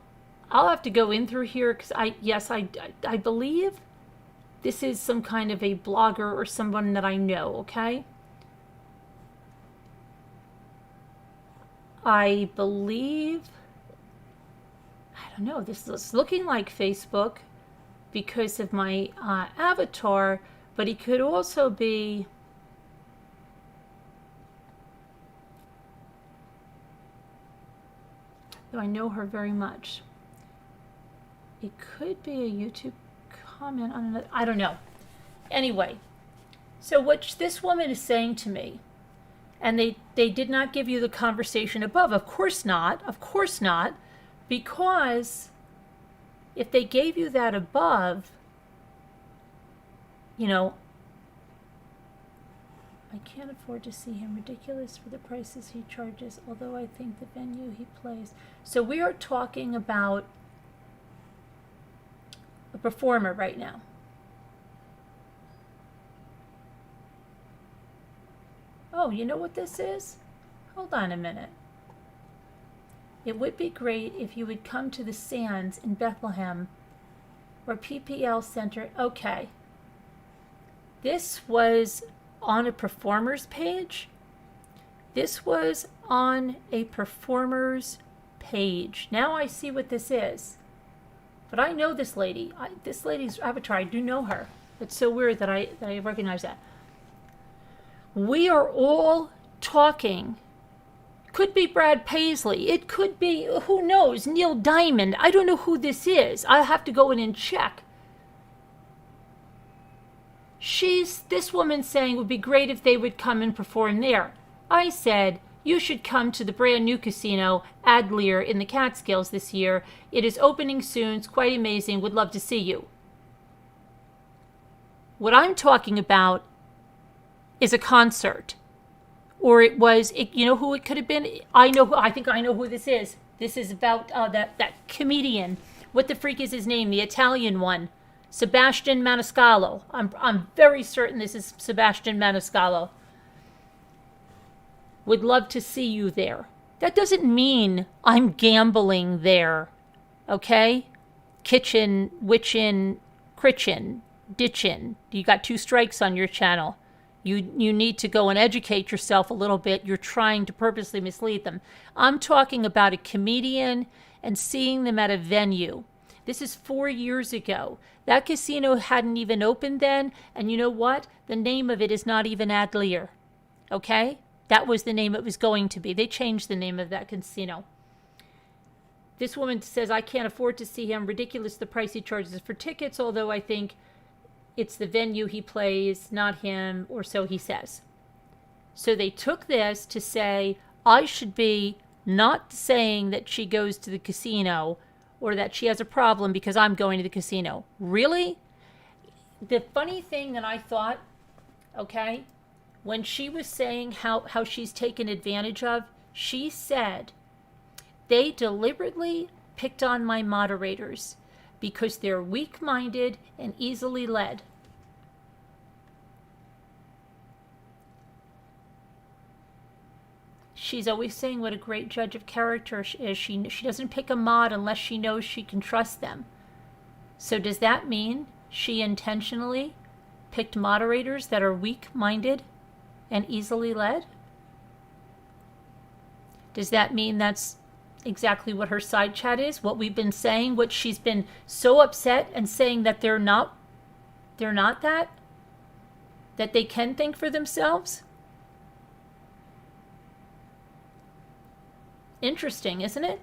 I'll have to go in through here because I believe this is some kind of a blogger or someone that I know, okay? I believe, I don't know, this is looking like Facebook because of my avatar, but he could also be, though I know her very much, it could be a YouTube comment on another, I don't know. Anyway, so what this woman is saying to me, and they did not give you the conversation above. Of course not, because if they gave you that above, you know, I can't afford to see him. Ridiculous for the prices he charges, although I think the venue he plays. So we are talking about a performer right now. Oh, you know what this is? Hold on a minute. It would be great if you would come to the Sands in Bethlehem or PPL Center. Okay. This was on a performer's page. This was on a performer's page. Now I see what this is. But I know this lady. This lady's avatar, I do know her. It's so weird that I recognize that. We are all talking. Could be Brad Paisley. It could be, who knows, Neil Diamond. I don't know who this is. I'll have to go in and check. This woman saying it would be great if they would come and perform there. I said, you should come to the brand new casino, Adler, in the Catskills this year. It is opening soon. It's quite amazing. Would love to see you. What I'm talking about is a concert. Or you know who it could have been? I think I know who this is. This is about that comedian. What the freak is his name? The Italian one. Sebastian Maniscalco. I'm very certain this is Sebastian Maniscalco. Would love to see you there. That doesn't mean I'm gambling there. Okay? Kitchen, witchin, critchin, ditchin. You got 2 strikes on your channel. You need to go and educate yourself a little bit. You're trying to purposely mislead them. I'm talking about a comedian and seeing them at a venue. This is 4 years ago. That casino hadn't even opened then. And you know what? The name of it is not even Adler. Okay? That was the name it was going to be. They changed the name of that casino. This woman says, I can't afford to see him. Ridiculous the price he charges for tickets, although I think it's the venue he plays, not him, or so he says. So they took this to say, I should be not saying that she goes to the casino or that she has a problem because I'm going to the casino. Really? The funny thing that I thought, okay, when she was saying how she's taken advantage of, she said, they deliberately picked on my moderators because they're weak-minded and easily led. she's always saying what a great judge of character she is. She doesn't pick a mod unless she knows she can trust them. So does that mean she intentionally picked moderators that are weak-minded and easily led? Does that mean that's exactly what her side chat is? What we've been saying, what she's been so upset and saying that they're not that they can think for themselves? Interesting, isn't it?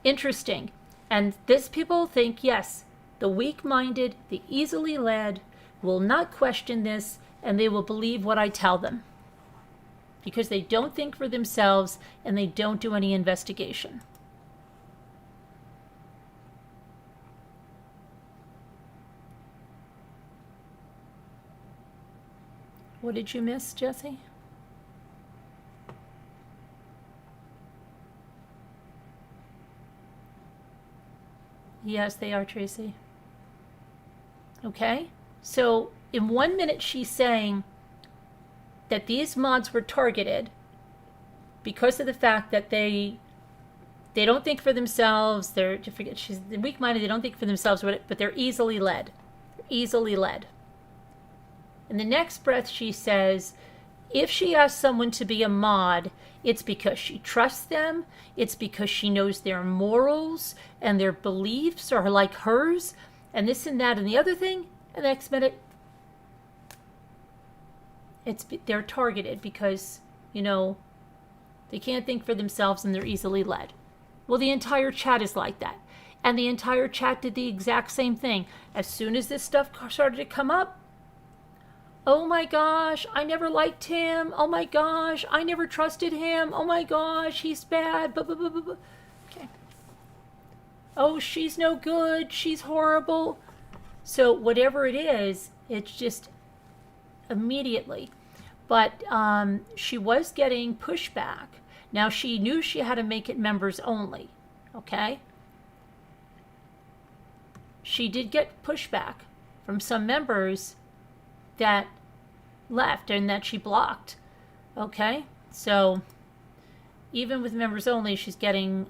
Interesting. And this people think, yes, the weak-minded, the easily led will not question this, and they will believe what I tell them because they don't think for themselves and they don't do any investigation. What did you miss, Jesse? Yes, they are, Tracy. Okay? So in 1 minute she's saying that these mods were targeted because of the fact that they don't think for themselves. They're she's weak-minded. They don't think for themselves, but they're easily led. Easily led. In the next breath, she says, if she asks someone to be a mod, it's because she trusts them. It's because she knows their morals and their beliefs are like hers, and this and that and the other thing. And the next minute, they're targeted because, they can't think for themselves and they're easily led. Well, the entire chat is like that. And the entire chat did the exact same thing. As soon as this stuff started to come up, oh my gosh, I never liked him. Oh my gosh, I never trusted him. Oh my gosh, he's bad. Blah, blah, blah, blah, blah. Okay. Oh, she's no good. She's horrible. So whatever it is, it's just immediately. But she was getting pushback. Now, she knew she had to make it members only. Okay? She did get pushback from some members that left and that she blocked. Okay? So even with members only, she's getting,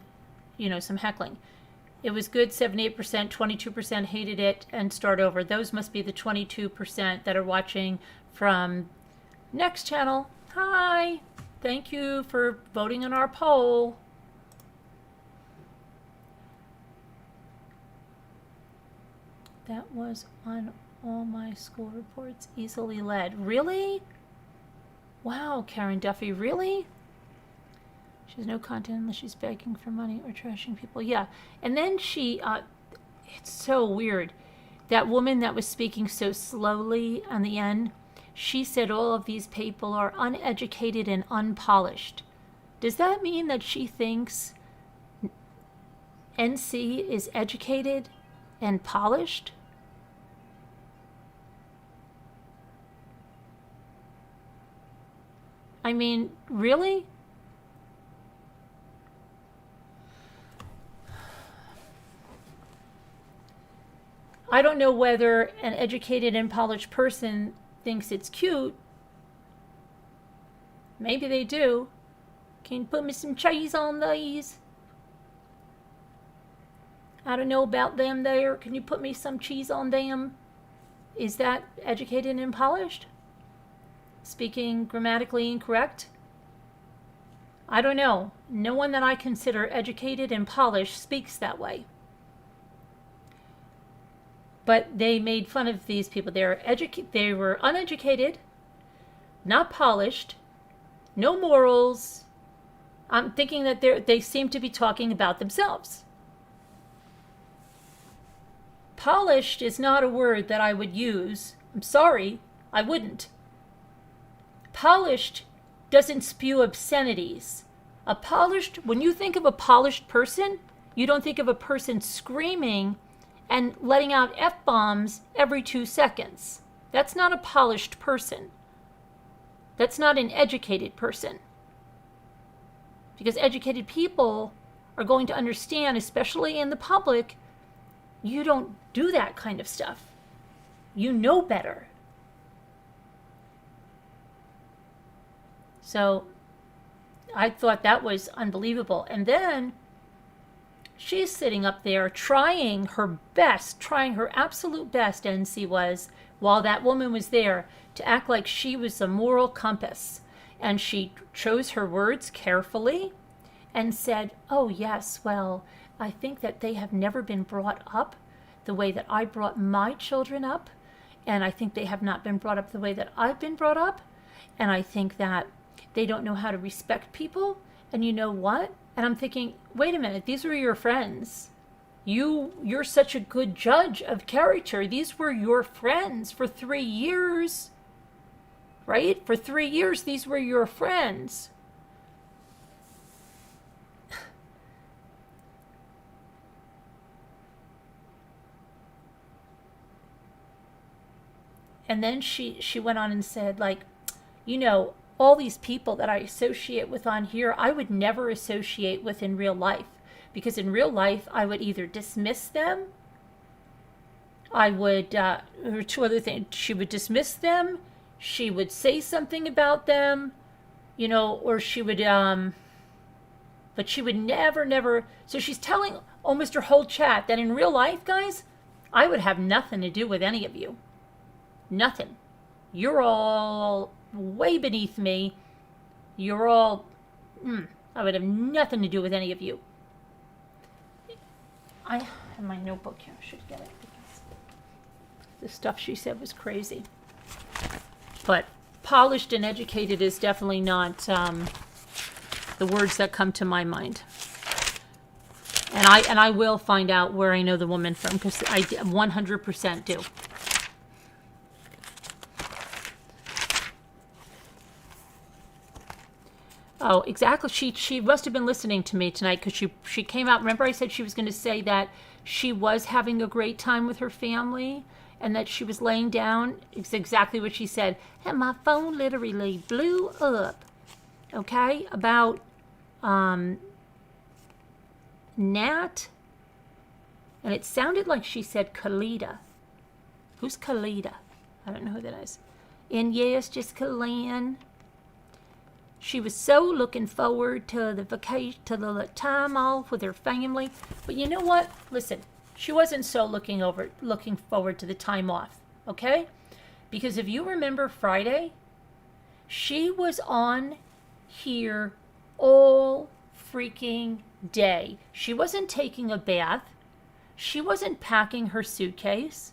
some heckling. It was good, 78%, 22% hated it, and start over. Those must be the 22% that are watching from next channel. Hi! Thank you for voting on our poll. That was on all my school reports, easily led. Really? Wow, Karen Duffy, really? She has no content unless she's begging for money or trashing people. Yeah, and then she, it's so weird. That woman that was speaking so slowly on the end, she said all of these people are uneducated and unpolished. Does that mean that she thinks NC is educated and polished? I mean, really? I don't know whether an educated and polished person thinks it's cute. Maybe they do. Can you put me some cheese on these? I don't know about them there. Can you put me some cheese on them? Is that educated and polished? Speaking grammatically incorrect? I don't know. No one that I consider educated and polished speaks that way. But they made fun of these people. They were uneducated, not polished, no morals. I'm thinking that they seem to be talking about themselves. Polished is not a word that I would use. I'm sorry, I wouldn't. Polished doesn't spew obscenities. When you think of a polished person, you don't think of a person screaming and letting out F-bombs every 2 seconds. That's not a polished person. That's not an educated person. Because educated people are going to understand, especially in the public, you don't do that kind of stuff. You know better. So, I thought that was unbelievable. And then she's sitting up there trying her best, trying her absolute best, NC was, while that woman was there, to act like she was a moral compass. And she chose her words carefully and said, oh, yes, well, I think that they have never been brought up the way that I brought my children up. And I think they have not been brought up the way that I've been brought up. And I think that they don't know how to respect people. And you know what? And I'm thinking, wait a minute, these were your friends. You're such a good judge of character. These were your friends for 3 years. Right? For 3 years, these were your friends. And then she went on and said, like, you know, all these people that I associate with on here, I would never associate with in real life. Because in real life, I would either dismiss them, I would, there were two other things. She would dismiss them, she would say something about them, you know, or she would, but she would never, so she's telling almost her whole chat that in real life, guys, I would have nothing to do with any of you. Nothing. You're all way beneath me. You're all, I would have nothing to do with any of you. I have my notebook here. I should get it because the stuff she said was crazy. But polished and educated is definitely not the words that come to my mind. And I will find out where I know the woman from, because I 100% do. Oh, exactly. She must have been listening to me tonight, because she came out. Remember I said she was going to say that she was having a great time with her family and that she was laying down. It's exactly what she said. And my phone literally blew up. Okay? About Nat. And it sounded like she said Kalida. Who's Kalida? I don't know who that is. And yes, Jessica Lynn. She was so looking forward to the vacation, to the time off with her family. But you know what? Listen, she wasn't so looking forward to the time off, okay? Because if you remember Friday, she was on here all freaking day. She wasn't taking a bath. She wasn't packing her suitcase.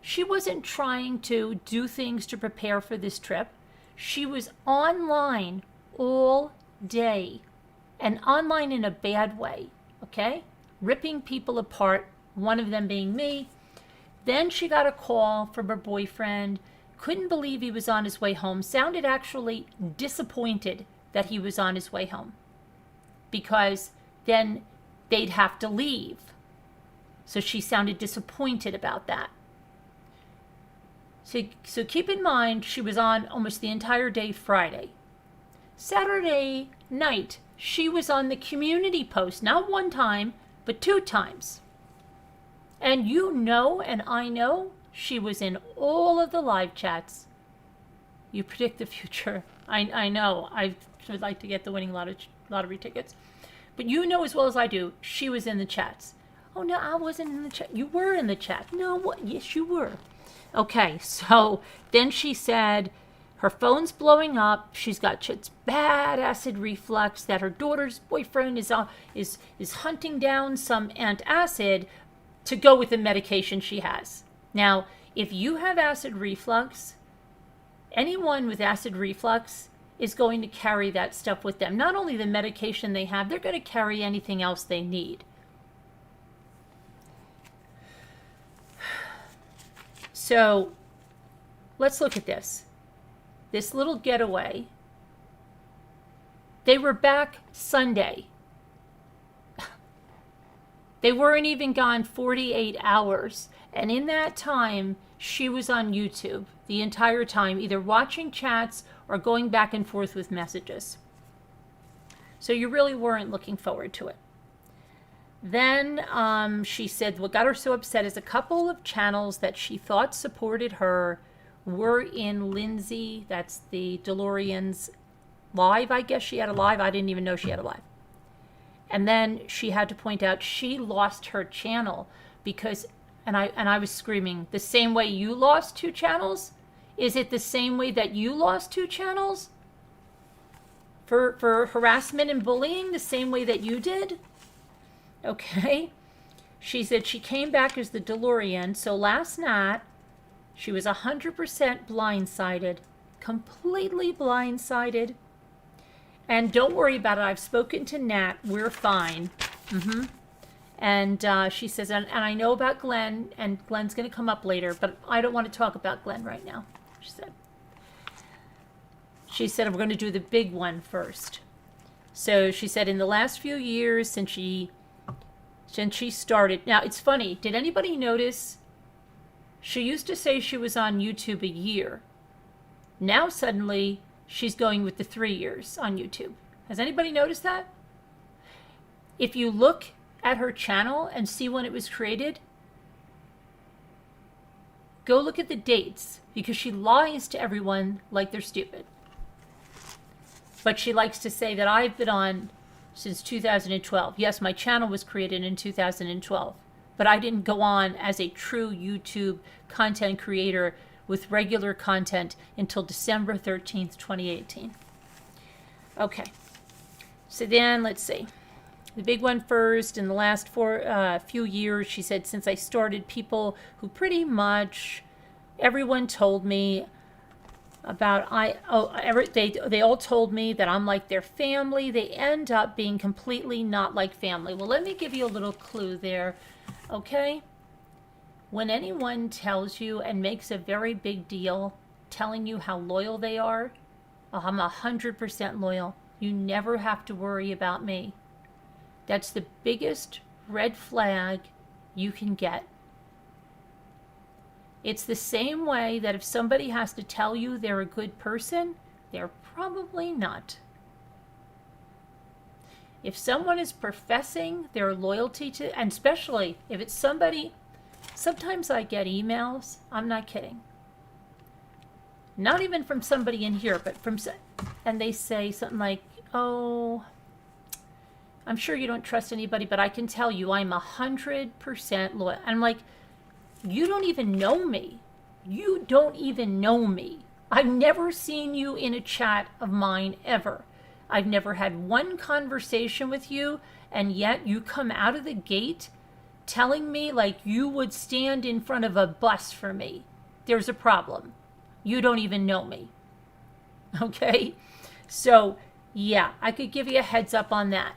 She wasn't trying to do things to prepare for this trip. She was online all day, and online in a bad way, okay? Ripping people apart, one of them being me. Then she got a call from her boyfriend, couldn't believe he was on his way home, sounded actually disappointed that he was on his way home, because then they'd have to leave. So she sounded disappointed about that. So keep in mind, she was on almost the entire day Friday. Saturday night, she was on the community post, not one time, but 2 times. And you know, and I know, she was in all of the live chats. You predict the future. I know. I would like to get the winning lottery tickets. But you know as well as I do, she was in the chats. Oh, no, I wasn't in the chat. You were in the chat. No, what? Yes, you were. Okay, so then she said her phone's blowing up. She's got bad acid reflux, that her daughter's boyfriend is hunting down some antacid to go with the medication she has. Now, if you have acid reflux, anyone with acid reflux is going to carry that stuff with them. Not only the medication they have, they're going to carry anything else they need. So let's look at this. This little getaway. They were back Sunday. They weren't even gone 48 hours. And in that time, she was on YouTube the entire time, either watching chats or going back and forth with messages. So you really weren't looking forward to it. Then she said what got her so upset is a couple of channels that she thought supported her were in Lindsay, that's the DeLorean's live, I guess she had a live. I didn't even know she had a live. And then she had to point out she lost her channel because, and I was screaming, the same way you lost 2 channels? Is it the same way that you lost 2 channels? For harassment and bullying, the same way that you did? Okay. She said she came back as the DeLorean. So last night, she was 100% blindsided. Completely blindsided. And don't worry about it. I've spoken to Nat. We're fine. And she says, and I know about Glenn, and Glenn's going to come up later, but I don't want to talk about Glenn right now, she said. She said, we're going to do the big one first. So she said, in the last few years since she started. Now, it's funny. Did anybody notice? She used to say she was on YouTube a year. Now, suddenly, she's going with the 3 years on YouTube. Has anybody noticed that? If you look at her channel and see when it was created, go look at the dates, because she lies to everyone like they're stupid. But she likes to say that I've been on since 2012. Yes, my channel was created in 2012, but I didn't go on as a true YouTube content creator with regular content until December 13th, 2018. Okay, so then let's see. The big one first. In the last few years, she said, since I started, people who pretty much everyone told me about they all told me that I'm like their family. They end up being completely not like family. Well, let me give you a little clue there, okay? When anyone tells you and makes a very big deal telling you how loyal they are, I'm 100% loyal. You never have to worry about me. That's the biggest red flag you can get. It's the same way that if somebody has to tell you they're a good person, they're probably not. If someone is professing their loyalty to, and especially if it's somebody, sometimes I get emails, I'm not kidding. Not even from somebody in here, but from, and they say something like, oh, I'm sure you don't trust anybody, but I can tell you I'm 100% loyal. And I'm like, you don't even know me. You don't even know me. I've never seen you in a chat of mine ever. I've never had one conversation with you, and yet you come out of the gate telling me like you would stand in front of a bus for me. There's a problem. You don't even know me. Okay? So, yeah, I could give you a heads up on that.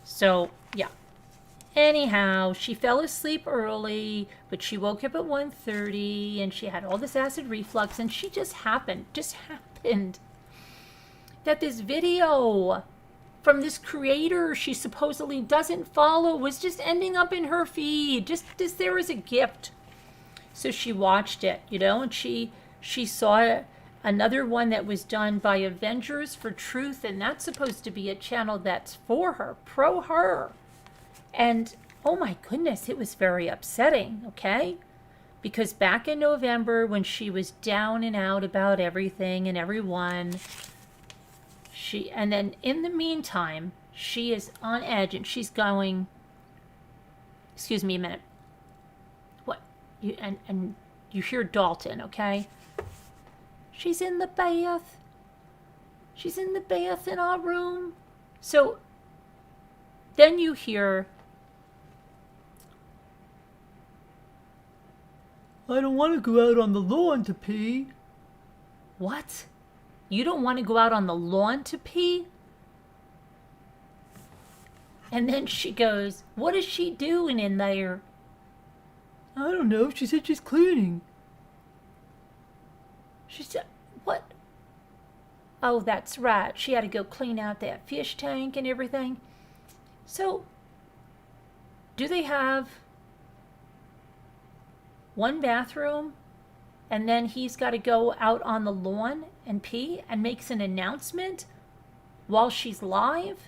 So, yeah. Anyhow, she fell asleep early, but she woke up at 1:30, and she had all this acid reflux, and she just happened that this video from this creator she supposedly doesn't follow was just ending up in her feed, just as there was a gift. So she watched it, you know, and she saw another one that was done by Avengers for Truth, and that's supposed to be a channel that's for her, pro her. And oh my goodness, it was very upsetting, okay? Because back in November, when she was down and out about everything and everyone, and then in the meantime, she is on edge, and she's going, excuse me a minute. What? And you hear Dalton, okay? She's in the bath. She's in the bath in our room. So then you hear, I don't want to go out on the lawn to pee. What? You don't want to go out on the lawn to pee? And then she goes, what is she doing in there? I don't know. She said she's cleaning. She said, what? Oh, that's right. She had to go clean out that fish tank and everything. So, do they have one bathroom, and then he's got to go out on the lawn and pee, and makes an announcement while she's live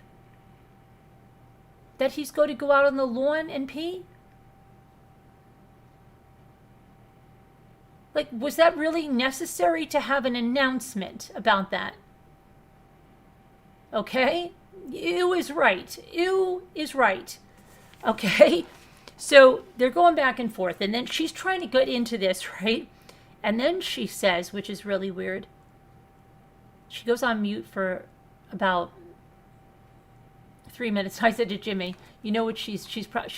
that he's going to go out on the lawn and pee? Like, was that really necessary to have an announcement about that? Okay? Ew is right. Ew is right. Okay? So they're going back and forth, and then she's trying to get into this, right? And then she says, which is really weird, she goes on mute for about 3 minutes. I said to Jimmy, you know what, she's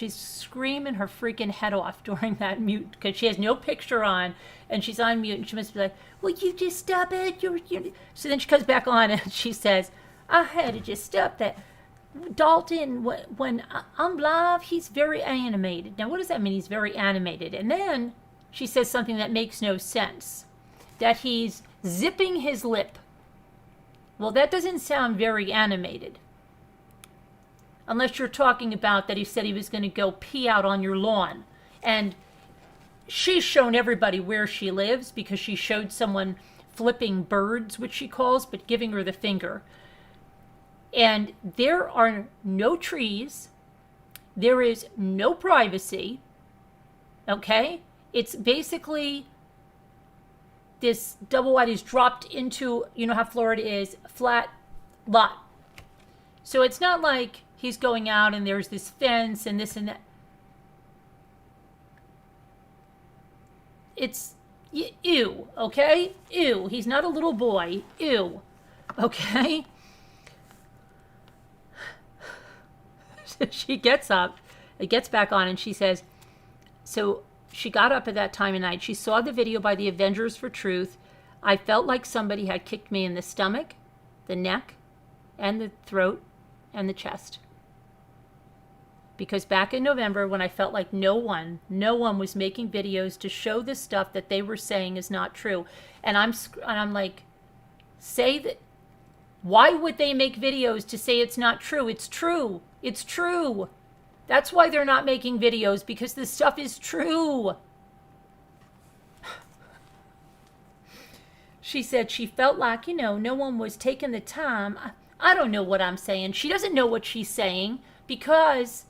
screaming her freaking head off during that mute, because she has no picture on, and she's on mute, and she must be like, will you just stop it? You're... So then she comes back on, and she says, I had to just stop that. Dalton, when I'm live, he's very animated. Now, what does that mean, he's very animated? And then she says something that makes no sense, that he's zipping his lip. Well, that doesn't sound very animated. Unless you're talking about that he said he was going to go pee out on your lawn. And she's shown everybody where she lives, because she showed someone flipping birds, which she calls, but giving her the finger. And there are no trees. There is no privacy. Okay? It's basically this double wide is dropped into, you know how Florida is, flat lot. So it's not like he's going out and there's this fence and this and that. It's ew, okay? Ew. He's not a little boy. Ew. Okay? She gets up, it gets back on, and she says, so she got up at that time of night. She saw the video by the Avengers for Truth. I felt like somebody had kicked me in the stomach, the neck, and the throat, and the chest. Because back in November, when I felt like no one was making videos to show the stuff that they were saying is not true. And I'm like, say that, why would they make videos to say it's not true? It's true. It's true. That's why they're not making videos, because this stuff is true. She said she felt like, no one was taking the time. I don't know what I'm saying. She doesn't know what she's saying, because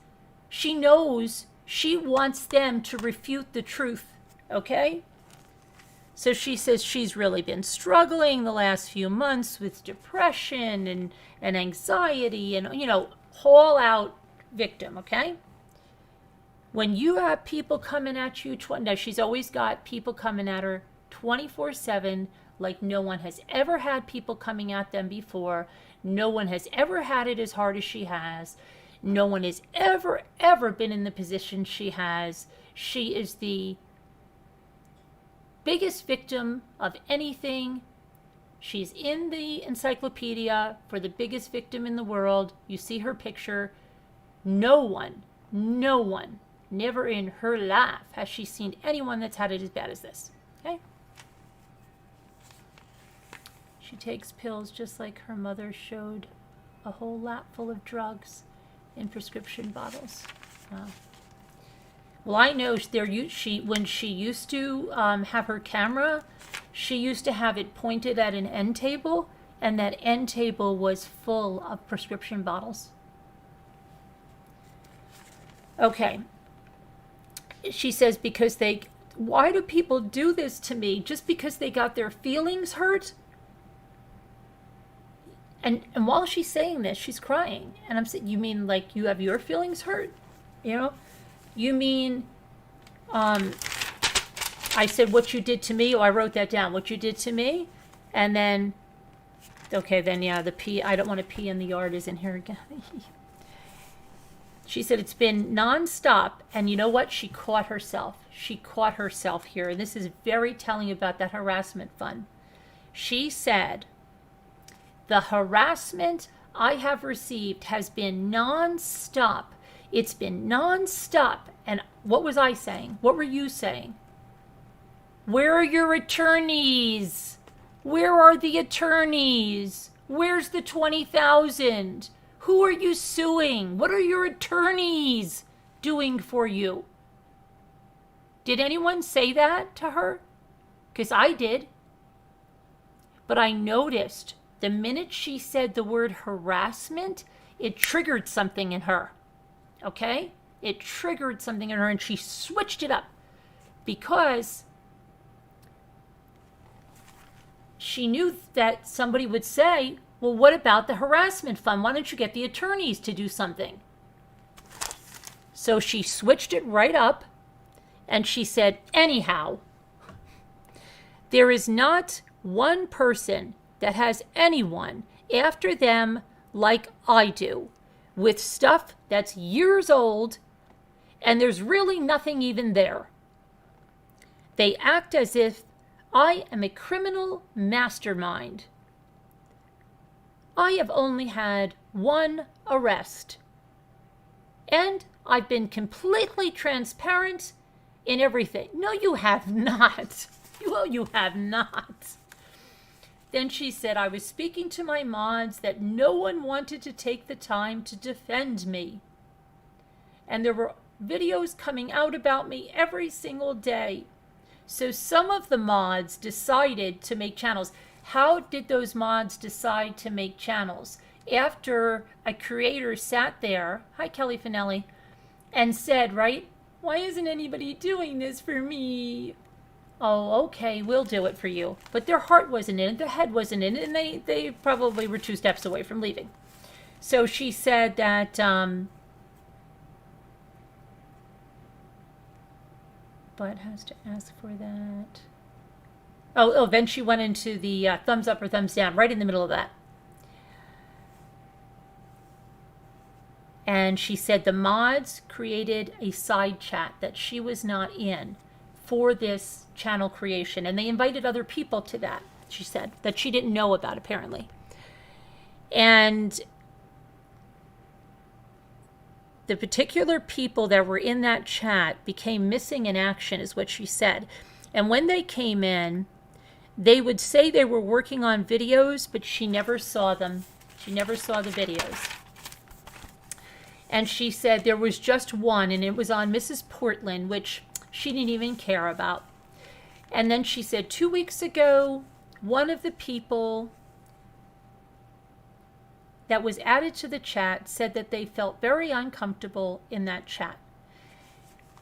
she knows she wants them to refute the truth. Okay? So she says she's really been struggling the last few months with depression and anxiety and, whole out victim, okay? When you have people coming at you, now she's always got people coming at her 24/7, like no one has ever had people coming at them before. No one has ever had it as hard as she has. No one has ever been in the position she has. She is the biggest victim of anything. She's in the encyclopedia for the biggest victim in the world. You see her picture. No one, never in her life has she seen anyone that's had it as bad as this. Okay? She takes pills just like her mother showed, a whole lap full of drugs in prescription bottles. Well, I know when she used to have her camera, she used to have it pointed at an end table, and that end table was full of prescription bottles. Okay. She says, why do people do this to me? Just because they got their feelings hurt? And while she's saying this, she's crying. And I'm saying, you mean like you have your feelings hurt? You mean, I said what you did to me. Oh, I wrote that down. What you did to me. And then, okay, then yeah, the pee. I don't want to pee in the yard is in here again. She said it's been nonstop. And you know what? She caught herself. She caught herself here. And this is very telling about that harassment fund. She said, the harassment I have received has been nonstop. It's been nonstop. And what was I saying? What were you saying? Where are your attorneys? Where are the attorneys? Where's the 20,000? Who are you suing? What are your attorneys doing for you? Did anyone say that to her? Because I did. But I noticed the minute she said the word harassment, it triggered something in her. Okay? It triggered something in her, and she switched it up because she knew that somebody would say, well, what about the harassment fund? Why don't you get the attorneys to do something? So she switched it right up, and she said, anyhow, there is not one person that has anyone after them like I do, with stuff that's years old, and there's really nothing even there. They act as if I am a criminal mastermind. I have only had one arrest, and I've been completely transparent in everything. No, you have not. You have not. Then she said, I was speaking to my mods that no one wanted to take the time to defend me. And there were videos coming out about me every single day. So some of the mods decided to make channels. How did those mods decide to make channels? After a creator sat there, hi Kelly Finelli, and said, right, why isn't anybody doing this for me? Oh, okay, we'll do it for you. But their heart wasn't in it, their head wasn't in it, and they probably were 2 steps away from leaving. So she said that, but has to ask for that. Oh, then she went into the thumbs up or thumbs down, right in the middle of that. And she said the mods created a side chat that she was not in for this channel creation. And they invited other people to that, she said, that she didn't know about apparently. And the particular people that were in that chat became missing in action, is what she said. And when they came in, they would say they were working on videos, but she never saw them. She never saw the videos. And she said there was just one, and it was on Mrs. Portland, which she didn't even care about. And then she said 2 weeks ago, one of the people that was added to the chat said that they felt very uncomfortable in that chat.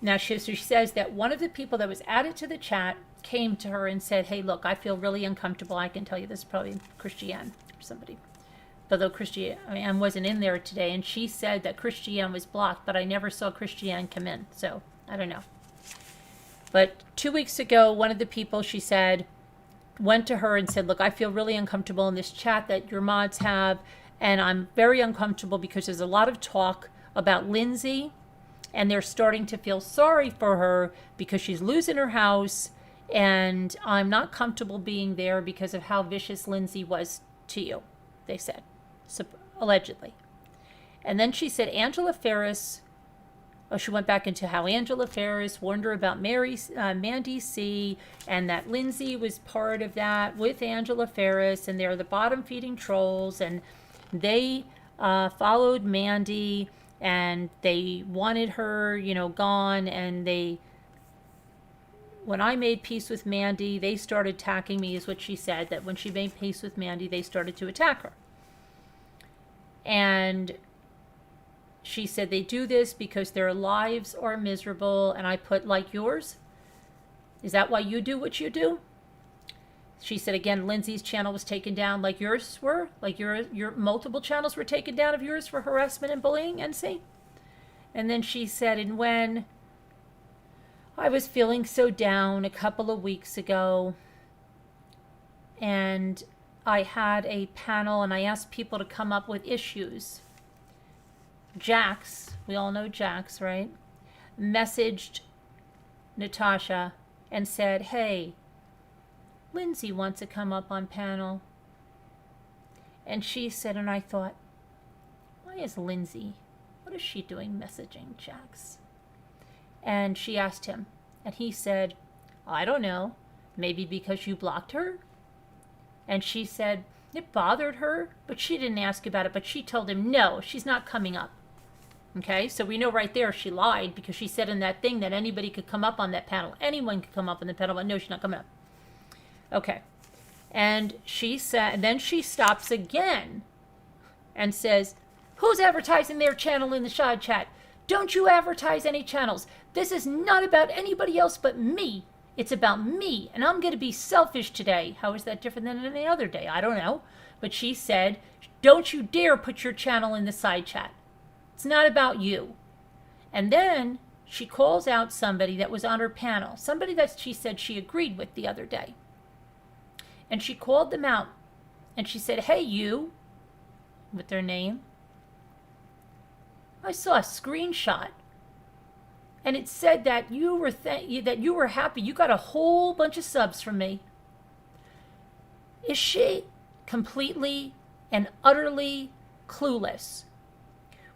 Now, she says that one of the people that was added to the chat came to her and said, hey, look, I feel really uncomfortable. I can tell you this is probably Christiane or somebody. Although Christiane wasn't in there today, and she said that Christiane was blocked, but I never saw Christiane come in, so I don't know. But 2 weeks ago, one of the people, she said, went to her and said, look, I feel really uncomfortable in this chat that your mods have, and I'm very uncomfortable because there's a lot of talk about Lindsay, and they're starting to feel sorry for her because she's losing her house, and I'm not comfortable being there because of how vicious Lindsay was to you, they said. Allegedly. And then she said Angela Ferris, she went back into how Angela Ferris warned her about Mandy C, and that Lindsay was part of that with Angela Ferris, and they're the bottom feeding trolls, and they followed Mandy, and they wanted her, gone, and when I made peace with Mandy, they started attacking me, is what she said, that when she made peace with Mandy, they started to attack her. And she said they do this because their lives are miserable, and I put like yours. Is that why you do what you do? She said again, Lindsay's channel was taken down like yours were, like your multiple channels were taken down of yours for harassment and bullying, NC. And then she said, and when I was feeling so down a couple of weeks ago, and I had a panel and I asked people to come up with issues. Jax, we all know Jax, right? Messaged Natasha and said, hey, Lindsay wants to come up on panel. And she said, and I thought, why is Lindsay, what is she doing messaging Jax? And she asked him, and he said, I don't know, maybe because you blocked her? And she said it bothered her, but she didn't ask about it, but she told him, no, she's not coming up. Okay, so we know right there she lied, because she said in that thing that anybody could come up on that panel. Anyone could come up on the panel, but no, she's not coming up. Okay, and she said, and then she stops again and says, who's advertising their channel in the side chat? Don't you advertise any channels. This is not about anybody else but me. It's about me, and I'm going to be selfish today. How is that different than any other day? I don't know. But she said Don't you dare put your channel in the side chat. It's not about you. And then she calls out somebody that was on her panel, somebody that she said she agreed with the other day. And she called them out and she said, hey, you, with their name. I saw a screenshot and it said that you were happy. You got a whole bunch of subs from me. Is she completely and utterly clueless?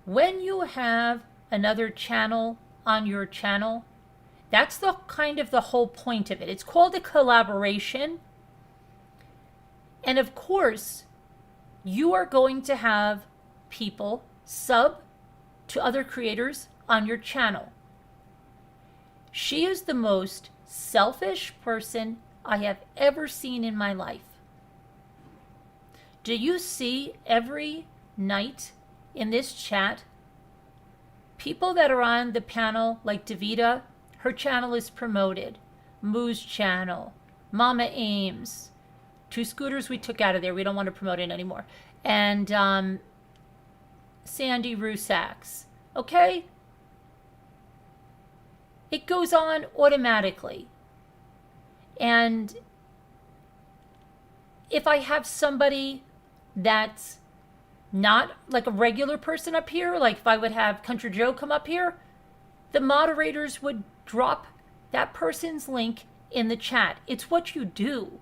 When you have another channel on your channel, that's the kind of the whole point of it. It's called a collaboration. And of course, you are going to have people sub to other creators on your channel. She is the most selfish person I have ever seen in my life. Do you see every night in this chat, people that are on the panel, like Davida, her channel is promoted. Moo's channel, Mama Ames, Two Scooters we took out of there. We don't want to promote it anymore. And Sandy Rusax. Okay? It goes on automatically. And if I have somebody that's not like a regular person up here, like if I would have Country Joe come up here, the moderators would drop that person's link in the chat. It's what you do.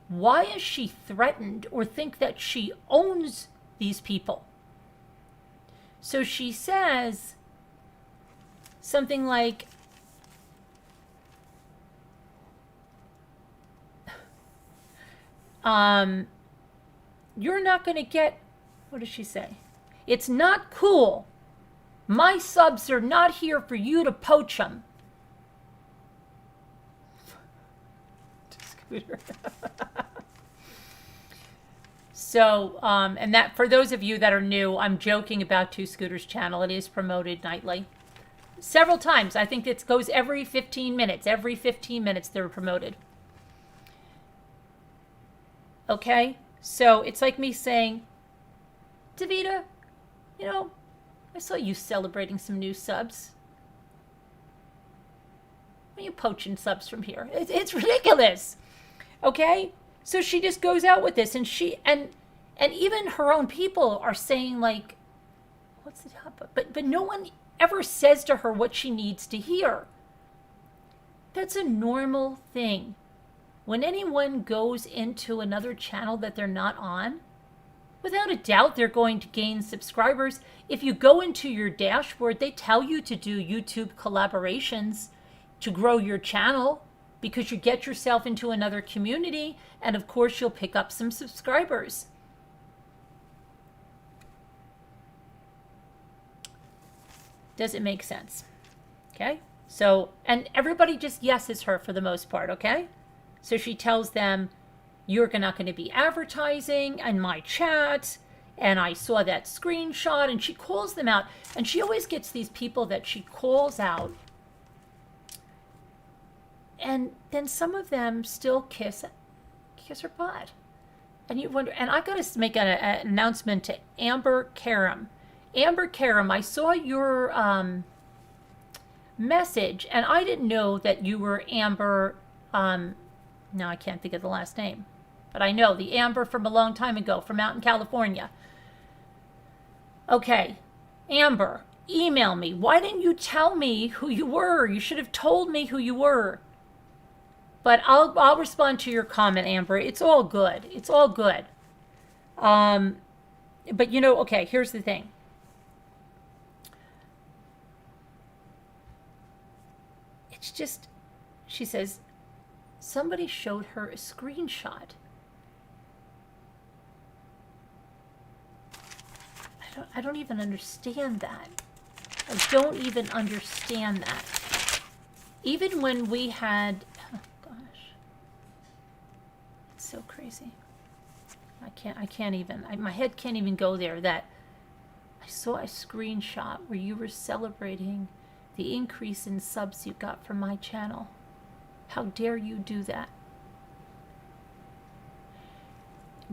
Why is she threatened or think that she owns these people? So she says something like, you're not going to get, what does she say? It's not cool. My subs are not here for you to poach them. Scooter. So, and that for those of you that are new, I'm joking about Two Scooters channel. It is promoted nightly. Several times. I think it goes every 15 minutes. Every 15 minutes they're promoted. Okay? So it's like me saying, Davida, you know, I saw you celebrating some new subs. Why are you poaching subs from here? It's ridiculous. Okay? So she just goes out with this, and and even her own people are saying, like, what's the top? But no one ever says to her what she needs to hear. That's a normal thing. When anyone goes into another channel that they're not on, without a doubt, they're going to gain subscribers. If you go into your dashboard, they tell you to do YouTube collaborations to grow your channel because you get yourself into another community, and of course, you'll pick up some subscribers. Does it make sense? Okay? So, and everybody just yeses her for the most part, okay? So she tells them, you're not going to be advertising in my chat, and I saw that screenshot, and she calls them out. And she always gets these people that she calls out, and then some of them still kiss her butt. And you wonder, and I got to make an announcement to Amber Karam. Amber Karam, I saw your message, and I didn't know that you were Amber, now I can't think of the last name, but I know the Amber from a long time ago from out in California. Okay, Amber, email me. Why didn't you tell me who you were? You should have told me who you were. But I'll respond to your comment, Amber. It's all good. It's all good. But you know, okay, here's the thing. It's just, she says, somebody showed her a screenshot. I don't even understand that. I don't even understand that. Even when we had, oh gosh, it's so crazy. I can't even, my head can't even go there. That I saw a screenshot where you were celebrating the increase in subs you got from my channel. How dare you do that?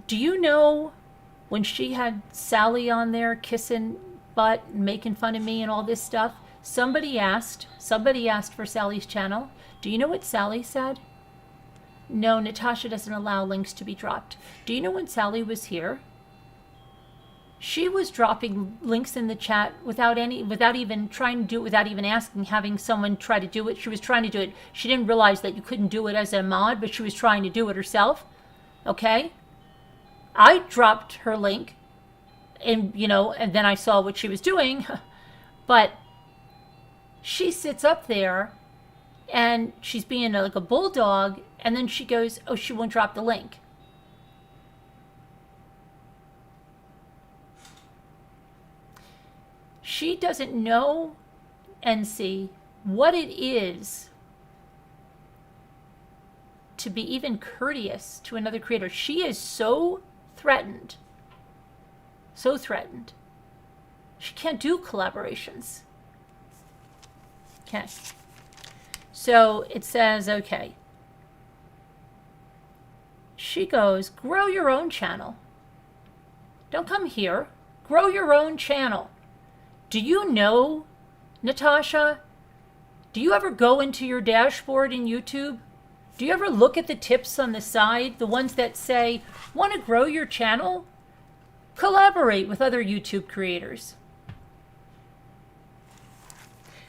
Do you know when she had Sally on there kissing butt and making fun of me and all this stuff, somebody asked for Sally's channel. Do you know what Sally said? No, Natasha doesn't allow links to be dropped. Do you know when Sally was here? She was dropping links in the chat without even trying to do it, without even asking, having someone try to do it. She was trying to do it. She didn't realize that you couldn't do it as a mod, but she was trying to do it herself. Okay? I dropped her link, and and then I saw what she was doing, but she sits up there and she's being like a bulldog, and then she goes, oh, she won't drop the link. She doesn't know, NC, what it is to be even courteous to another creator. She is so threatened. So threatened. She can't do collaborations. Okay. So it says, okay. She goes, grow your own channel. Don't come here. Grow your own channel. Do you know, Natasha? Do you ever go into your dashboard in YouTube? Do you ever look at the tips on the side, the ones that say, want to grow your channel? Collaborate with other YouTube creators.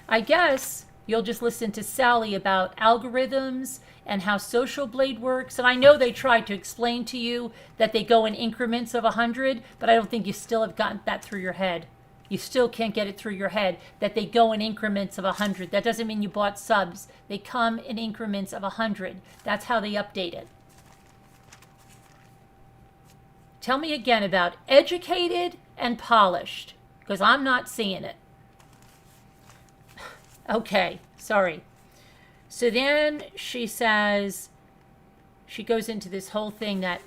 I guess you'll just listen to Sally about algorithms and how Social Blade works. And I know they tried to explain to you that they go in increments of 100, but I don't think you still have gotten that through your head. You still can't get it through your head that they go in increments of 100. That doesn't mean you bought subs. They come in increments of 100. That's how they update it. Tell me again about educated and polished, because I'm not seeing it. Okay, sorry. So then she says, she goes into this whole thing that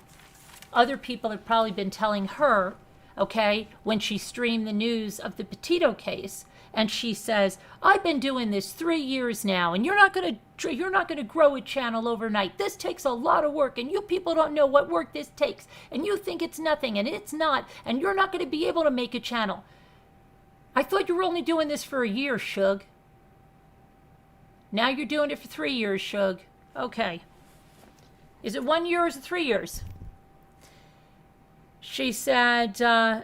other people have probably been telling her, okay, when she streamed the news of the Petito case, and she says, I've been doing this 3 years now, and you're not going to grow a channel overnight. This takes a lot of work, and you people don't know what work this takes, and you think it's nothing, and it's not, and you're not going to be able to make a channel. I thought you were only doing this for a year, Shug. Now you're doing it for 3 years, Shug. Okay. Is it 1 year or is it 3 years? She said, and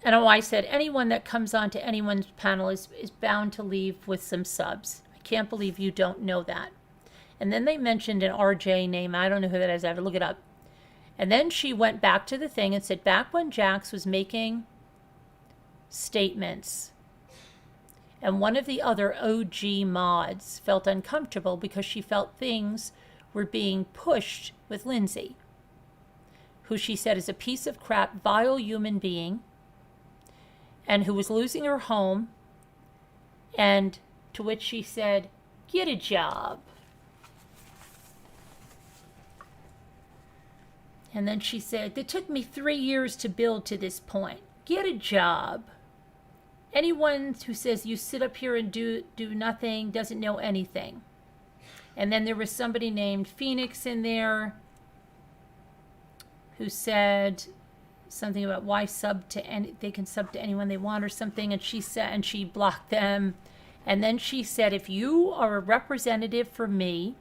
I said, anyone that comes onto anyone's panel is bound to leave with some subs. I can't believe you don't know that. And then they mentioned an RJ name. I don't know who that is. I have to look it up. And then she went back to the thing and said, back when Jax was making statements, and one of the other OG mods felt uncomfortable because she felt things were being pushed with Lindsay, who she said is a piece of crap, vile human being, and who was losing her home, and to which she said, get a job. And then she said, it took me 3 years to build to this point. Get a job. Anyone who says you sit up here and do nothing doesn't know anything. And then there was somebody named Phoenix in there who said something about why they can sub to anyone they want or something. And she said, and she blocked them. And then she said, if you are a representative for me,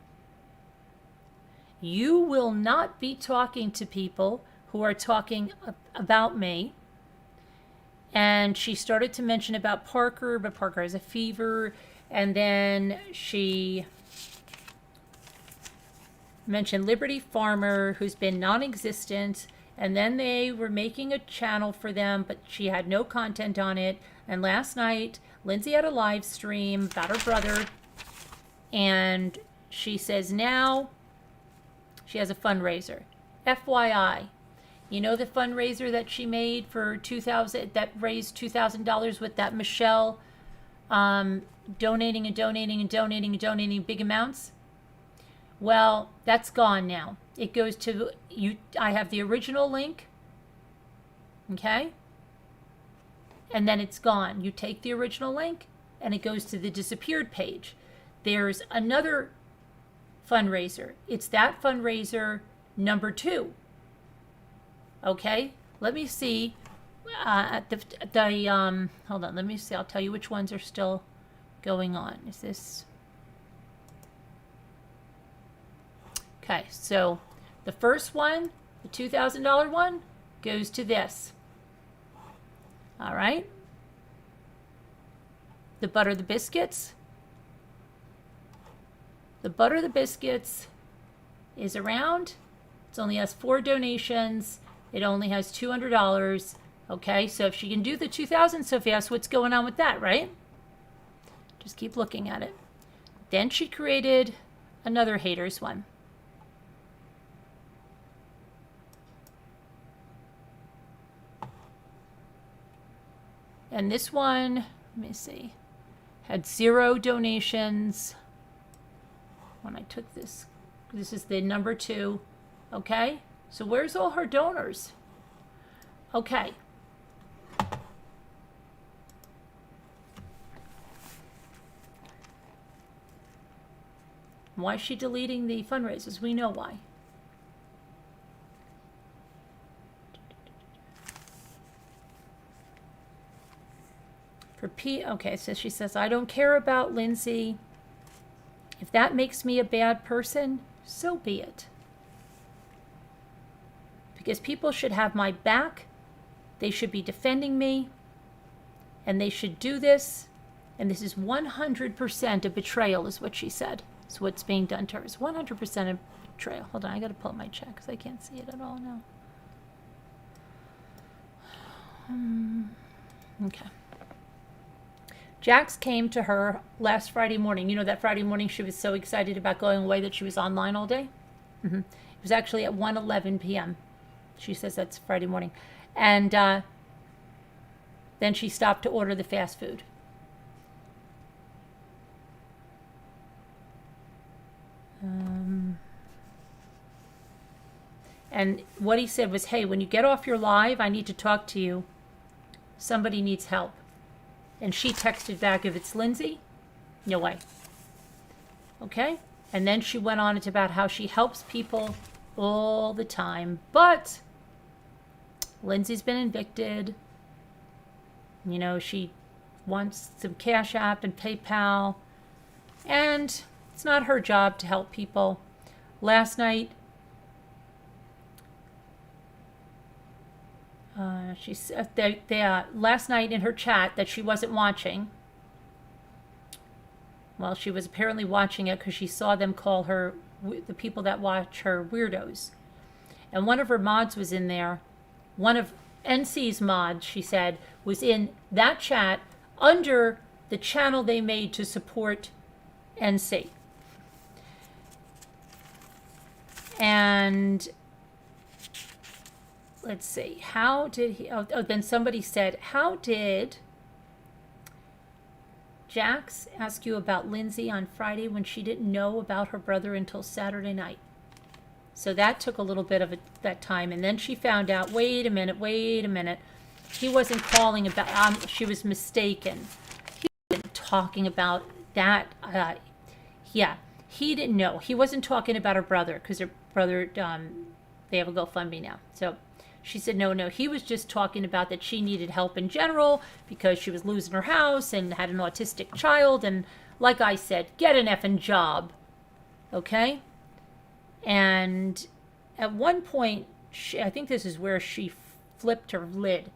you will not be talking to people who are talking about me. And she started to mention about Parker, but Parker has a fever. And then she mentioned Liberty Farmer, who's been non-existent, and then they were making a channel for them, but she had no content on it. And last night, Lindsay had a live stream about her brother, and she says now she has a fundraiser. FYI, you know the fundraiser that she made for that raised $2,000 with that Michelle donating and donating and donating and donating big amounts? Well, that's gone now. It goes to you. I have the original link. Okay? And then it's gone. You take the original link and it goes to the disappeared page. There's another fundraiser. It's that fundraiser number 2. Okay, let me see. Hold on, let me see. I'll tell you which ones are still going on. Is this? Okay, so the first one, the $2,000 one, goes to this. All right. The butter the biscuits. The butter the biscuits is around. It only has 4 donations. It only has $200. Okay, so if she can do the 2,000 so fast, what's going on with that, right? Just keep looking at it. Then she created another haters one. And this one, let me see, had 0 donations when I took this. This is the number 2. Okay, so where's all her donors? Okay. Why is she deleting the fundraisers? We know why. For P, okay, so she says, I don't care about Lindsay. If that makes me a bad person, so be it. Because people should have my back. They should be defending me. And they should do this. And this is 100% a betrayal, is what she said. It's what's being done to her. It's 100% a betrayal. Hold on, I got to pull up my check because I can't see it at all now. Okay. Jax came to her last Friday morning. You know that Friday morning she was so excited about going away that she was online all day? It was actually at 1:11 p.m. She says that's Friday morning. And then she stopped to order the fast food. And what he said was, hey, when you get off your live, I need to talk to you. Somebody needs help. And she texted back, if it's Lindsay, no way. Okay? And then she went on about how she helps people all the time. But Lindsay's been evicted. You know, she wants some Cash App and PayPal. And it's not her job to help people. Last night, she said last night in her chat that she wasn't watching. Well, she was apparently watching it because she saw them call her, the people that watch her, weirdos. And one of her mods was in there. One of NC's mods, she said, was in that chat under the channel they made to support NC. And let's see, how did he, then somebody said, how did Jax ask you about Lindsay on Friday when she didn't know about her brother until Saturday night? So that took a little bit of that time. And then she found out, wait a minute. He wasn't calling about, she was mistaken. He wasn't talking about that. Yeah, he didn't know. He wasn't talking about her brother because her brother, they have a GoFundMe now. So she said, no, he was just talking about that she needed help in general because she was losing her house and had an autistic child. And like I said, get an effing job. Okay? And at one point, I think this is where she flipped her lid,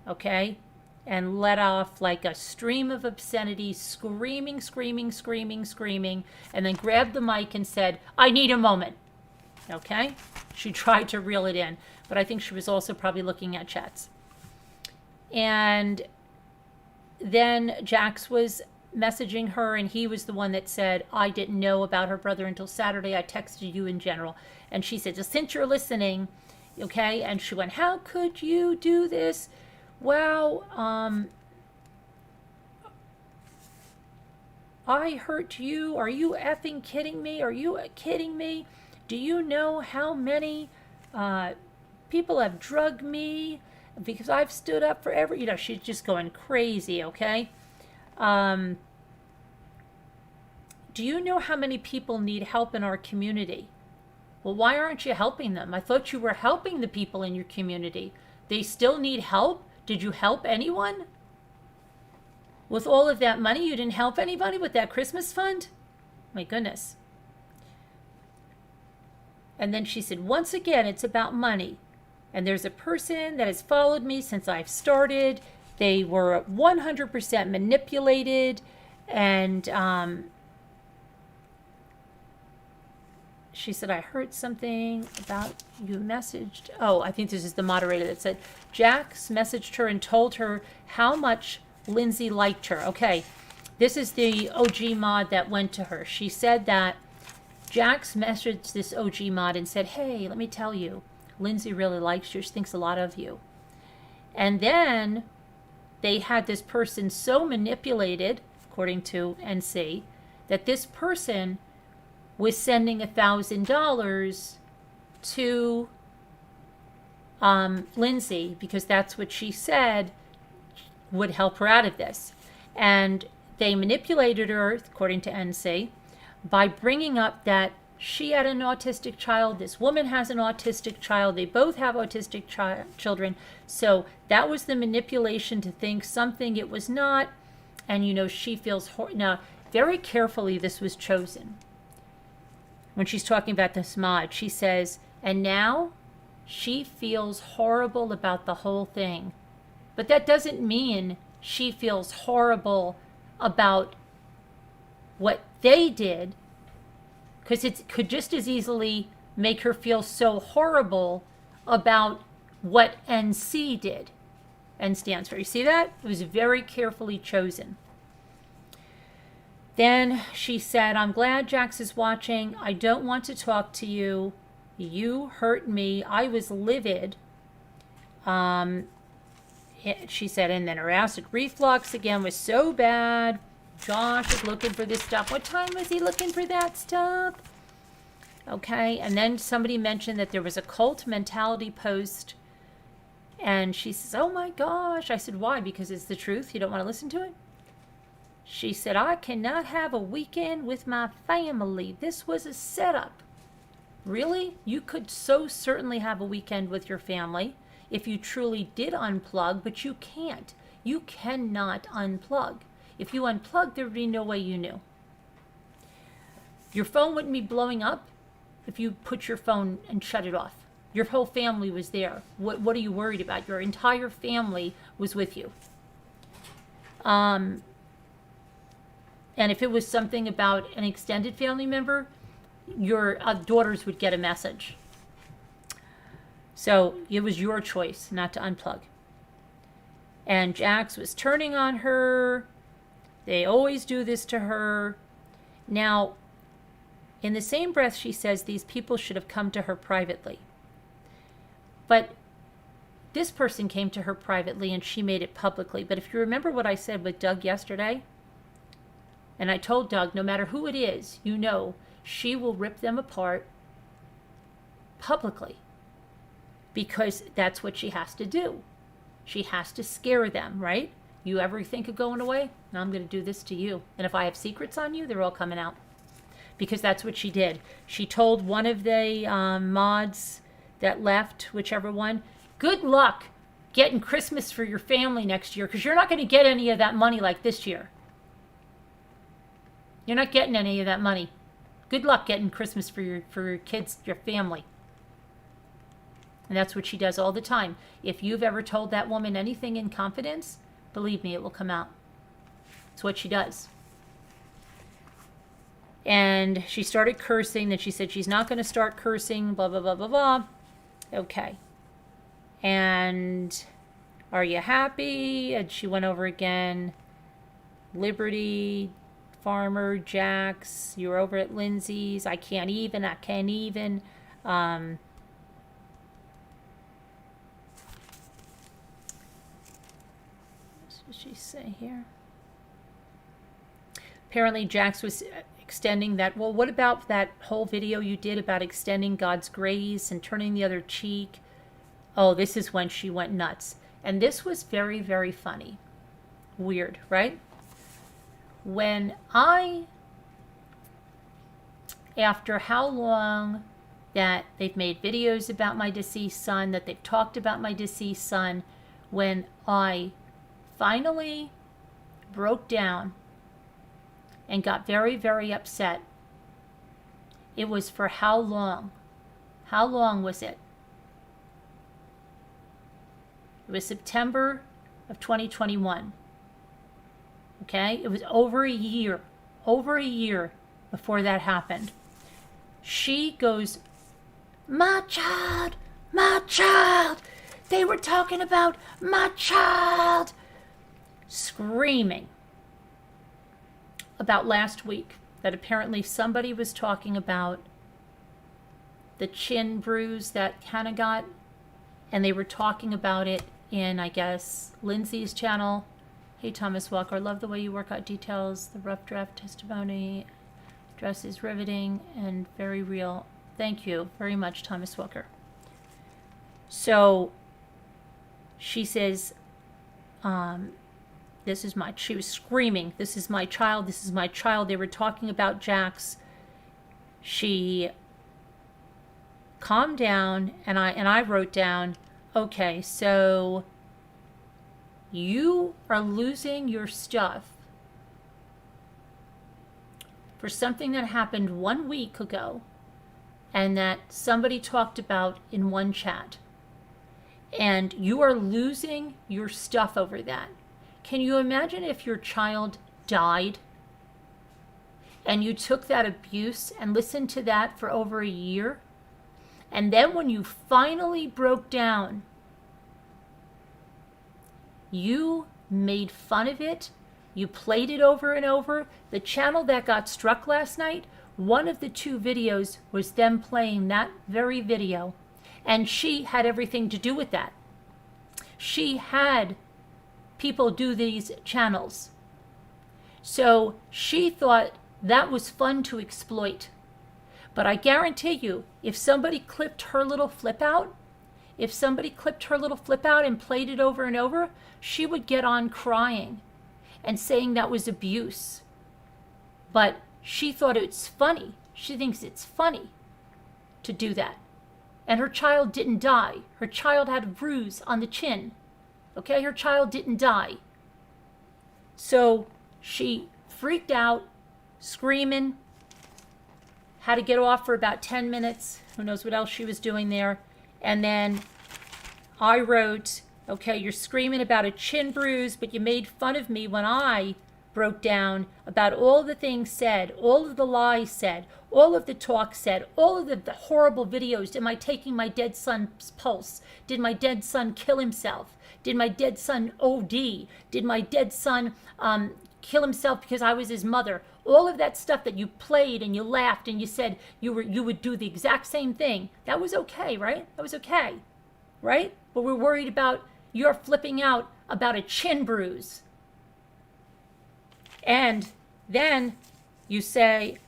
okay? And let off like a stream of obscenity, screaming, and then grabbed the mic and said, I need a moment, okay? She tried to reel it in, but I think she was also probably looking at chats. And then Jax was messaging her, and he was the one that said, I didn't know about her brother until Saturday. I texted you in general. And she said, since you're listening, okay? And she went, how could you do this? Well, I hurt you. Are you effing kidding me? Are you kidding me? Do you know how many people have drugged me because I've stood up for every, she's just going crazy, okay? Do you know how many people need help in our community? Well, why aren't you helping them? I thought you were helping the people in your community. They still need help? Did you help anyone? With all of that money, you didn't help anybody with that Christmas fund? My goodness. And then she said, once again, it's about money. And there's a person that has followed me since I've started. They were 100% manipulated. And she said, I heard something about you messaged. Oh, I think this is the moderator that said, Jax messaged her and told her how much Lindsay liked her. Okay, this is the OG mod that went to her. She said that Jax messaged this OG mod and said, hey, let me tell you, Lindsay really likes you. She thinks a lot of you. And then they had this person so manipulated, according to NC, that this person was sending $1,000 to Lindsay because that's what she said would help her out of this. And they manipulated her, according to NC, by bringing up that she had an autistic child, this woman has an autistic child, they both have autistic children. So that was the manipulation to think something it was not. And, you know, she feels, now, very carefully this was chosen. When she's talking about this mod, she says, and now she feels horrible about the whole thing. But that doesn't mean she feels horrible about what they did, because it could just as easily make her feel so horrible about what NC did. N stands for, you see that? It was very carefully chosen. Then she said, I'm glad Jax is watching. I don't want to talk to you. You hurt me. I was livid. She said, and then her acid reflux again was so bad. Josh is looking for this stuff. What time was he looking for that stuff? Okay, and then somebody mentioned that there was a cult mentality post. And she says, oh my gosh. I said, why? Because it's the truth. You don't want to listen to it? She said, I cannot have a weekend with my family. This was a setup. Really? You could so certainly have a weekend with your family if you truly did unplug, but you can't. You cannot unplug. If you unplugged, there would be no way you knew. Your phone wouldn't be blowing up if you put your phone and shut it off. Your whole family was there. What are you worried about? Your entire family was with you. And if it was something about an extended family member, your daughters would get a message. So it was your choice not to unplug. And Jax was turning on her. They always do this to her. Now, in the same breath, she says these people should have come to her privately. But this person came to her privately and she made it publicly. But if you remember what I said with Doug yesterday, and I told Doug, no matter who it is, you know, she will rip them apart publicly because that's what she has to do. She has to scare them, right? You ever think of going away? Now I'm going to do this to you. And if I have secrets on you, they're all coming out. Because that's what she did. She told one of the mods that left, whichever one, good luck getting Christmas for your family next year because you're not going to get any of that money like this year. You're not getting any of that money. Good luck getting Christmas for your kids, your family. And that's what she does all the time. If you've ever told that woman anything in confidence, believe me, it will come out. It's what she does. And she started cursing. Then she said she's not going to start cursing, blah, blah, blah, blah, blah. Okay. And are you happy? And she went over again. Liberty, Farmer, Jax, you're over at Lindsay's. I can't even. What did she say here? Apparently Jax was extending that. Well, what about that whole video you did about extending God's grace and turning the other cheek? Oh, this is when she went nuts. And this was very, very funny. Weird, right? When after how long that they've made videos about my deceased son, that they've talked about my deceased son. When I finally broke down and got very, very upset, it was for how long? How long was it? It was September of 2021. Okay? It was over a year before that happened. She goes, my child, they were talking about my child, screaming about last week that apparently somebody was talking about the chin bruise that Hannah got, and they were talking about it in, I guess, Lindsay's channel. Hey, Thomas Walker, love the way you work out details. The rough draft testimony dress is riveting and very real. Thank you very much, Thomas Walker. So she says, she was screaming, this is my child, this is my child. They were talking about Jax. She calmed down, and I wrote down, okay, so you are losing your stuff for something that happened 1 week ago and that somebody talked about in one chat. And you are losing your stuff over that. Can you imagine if your child died and you took that abuse and listened to that for over a year? And then when you finally broke down, you made fun of it. You played it over and over. The channel that got struck last night, one of the 2 videos was them playing that very video. And she had everything to do with that. She had people do these channels. So she thought that was fun to exploit. But I guarantee you, if somebody clipped her little flip out, and played it over and over, she would get on crying and saying that was abuse. But she thought it's funny. She thinks it's funny to do that. And her child didn't die. Her child had a bruise on the chin. Okay, her child didn't die. So she freaked out, screaming, had to get off for about 10 minutes. Who knows what else she was doing there. And then I wrote, okay, you're screaming about a chin bruise, but you made fun of me when I broke down about all the things said, all of the lies said, all of the talk said, all of the horrible videos. Am I taking my dead son's pulse? Did my dead son kill himself? Did my dead son OD? Did my dead son kill himself because I was his mother? All of that stuff that you played and you laughed and you said you would do the exact same thing. That was okay, right? That was okay, right? But we're worried about your flipping out about a chin bruise. And then you say,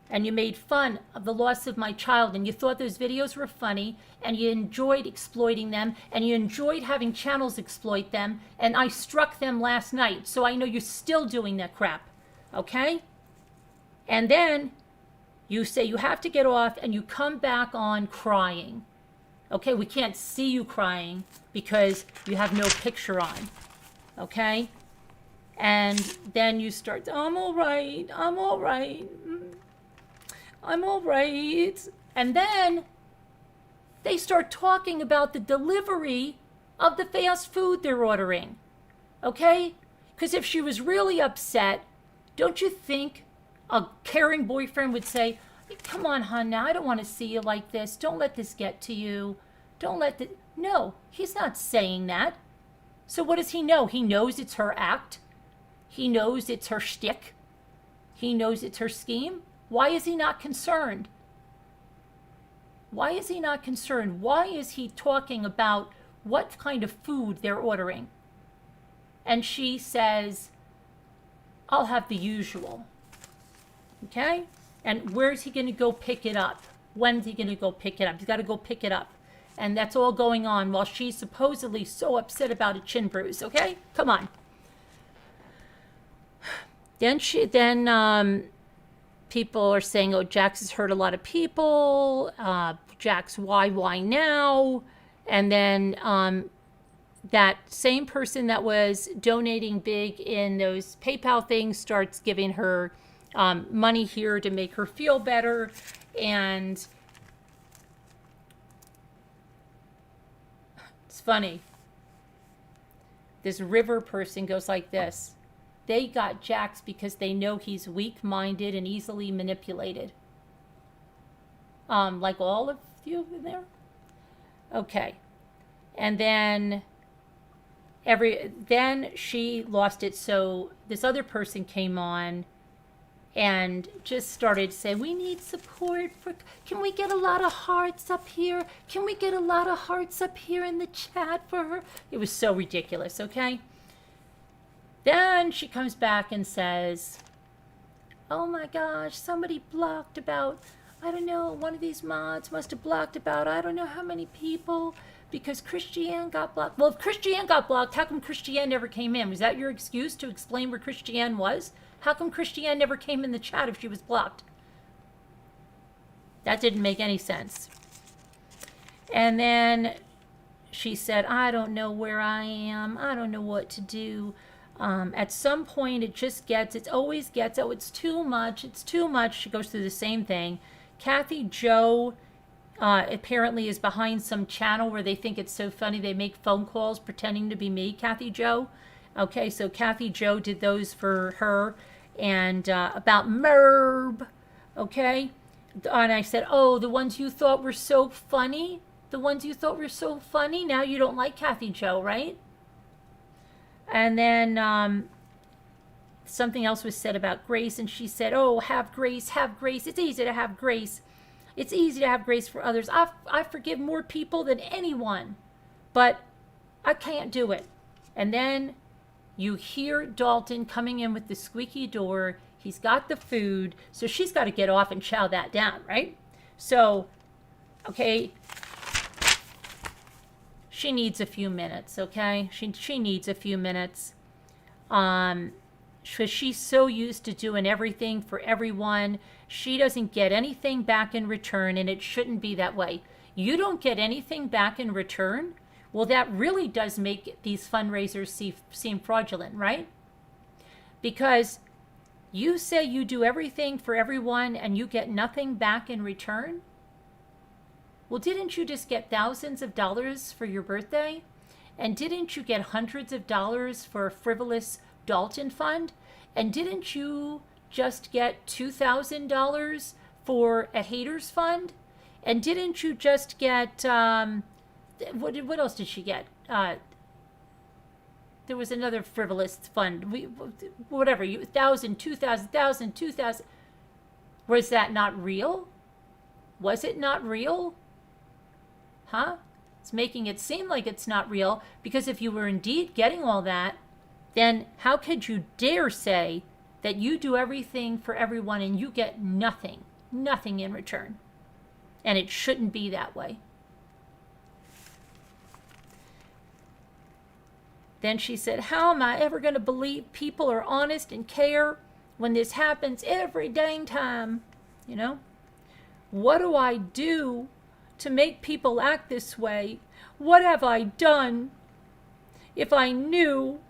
and you made fun of the loss of my child, and you thought those videos were funny, and you enjoyed exploiting them, and you enjoyed having channels exploit them, and I struck them last night, so I know you're still doing that crap, okay? And then you say you have to get off, and you come back on crying. Okay, we can't see you crying because you have no picture on, okay? And then you start, I'm all right, I'm all right. I'm all right. And then they start talking about the delivery of the fast food they're ordering. Okay? Because if she was really upset, don't you think a caring boyfriend would say, come on, hon, now I don't want to see you like this. Don't let this get to you. Don't let the... No, he's not saying that. So what does he know? He knows it's her act. He knows it's her shtick. He knows it's her scheme. Why is he not concerned? Why is he not concerned? Why is he talking about what kind of food they're ordering? And she says, I'll have the usual. Okay? And where's he going to go pick it up? When's he going to go pick it up? He's got to go pick it up. And that's all going on while she's supposedly so upset about a chin bruise. Okay? Come on. Then people are saying, oh, Jax has hurt a lot of people. Jax, why now? And then that same person that was donating big in those PayPal things starts giving her money here to make her feel better. And it's funny. This River person goes like this. They got Jax because they know he's weak-minded and easily manipulated. Like all of you in there? Okay. And then she lost it, so this other person came on and just started saying, we need support for, can we get a lot of hearts up here? Can we get a lot of hearts up here in the chat for her? It was so ridiculous, okay? Then she comes back and says, oh my gosh, somebody blocked about, I don't know, one of these mods must have blocked about, I don't know how many people, because Christiane got blocked. Well, if Christiane got blocked, how come Christiane never came in? Was that your excuse to explain where Christiane was? How come Christiane never came in the chat if she was blocked? That didn't make any sense. And then she said, I don't know where I am. I don't know what to do. At some point, it always gets, oh, it's too much. It's too much. She goes through the same thing. Kathy Joe apparently is behind some channel where they think it's so funny they make phone calls pretending to be me, Kathy Joe. Okay, so Kathy Joe did those for her. And about Merb, okay? And I said, oh, the ones you thought were so funny? The ones you thought were so funny? Now you don't like Kathy Joe, right? And then something else was said about grace, and she said, oh, have grace, have grace. It's easy to have grace. It's easy to have grace for others. I forgive more people than anyone, but I can't do it. And then you hear Dalton coming in with the squeaky door. He's got the food, so she's got to get off and chow that down, right? So, okay, she needs a few minutes, okay? She needs a few minutes. She's so used to doing everything for everyone. She doesn't get anything back in return, and it shouldn't be that way. You don't get anything back in return? Well, that really does make these fundraisers seem fraudulent, right? Because you say you do everything for everyone and you get nothing back in return? Well, didn't you just get thousands of dollars for your birthday? And didn't you get hundreds of dollars for a frivolous Dalton fund? And didn't you just get $2,000 for a haters fund? And didn't you just get, what else did she get? There was another frivolous fund. Whatever, 1,000, 2,000, 1,000, 2,000. Was that not real? Was it not real? Huh? It's making it seem like it's not real, because if you were indeed getting all that, then how could you dare say that you do everything for everyone and you get nothing in return? And it shouldn't be that way. Then she said, how am I ever going to believe people are honest and care when this happens every dang time? You know? What do I do to make people act this way? What have I done? If I knew.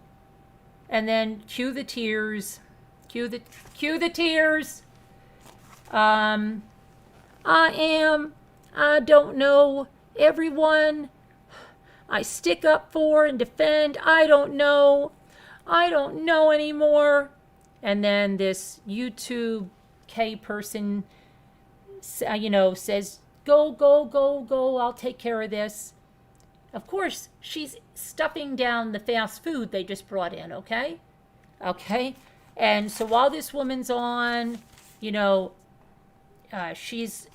And then cue the tears. Cue the tears. I don't know everyone I stick up for and defend. I don't know anymore. And then this YouTube K person, says, go, I'll take care of this. Of course, she's stuffing down the fast food they just brought in, okay? Okay? And so while this woman's on, she's...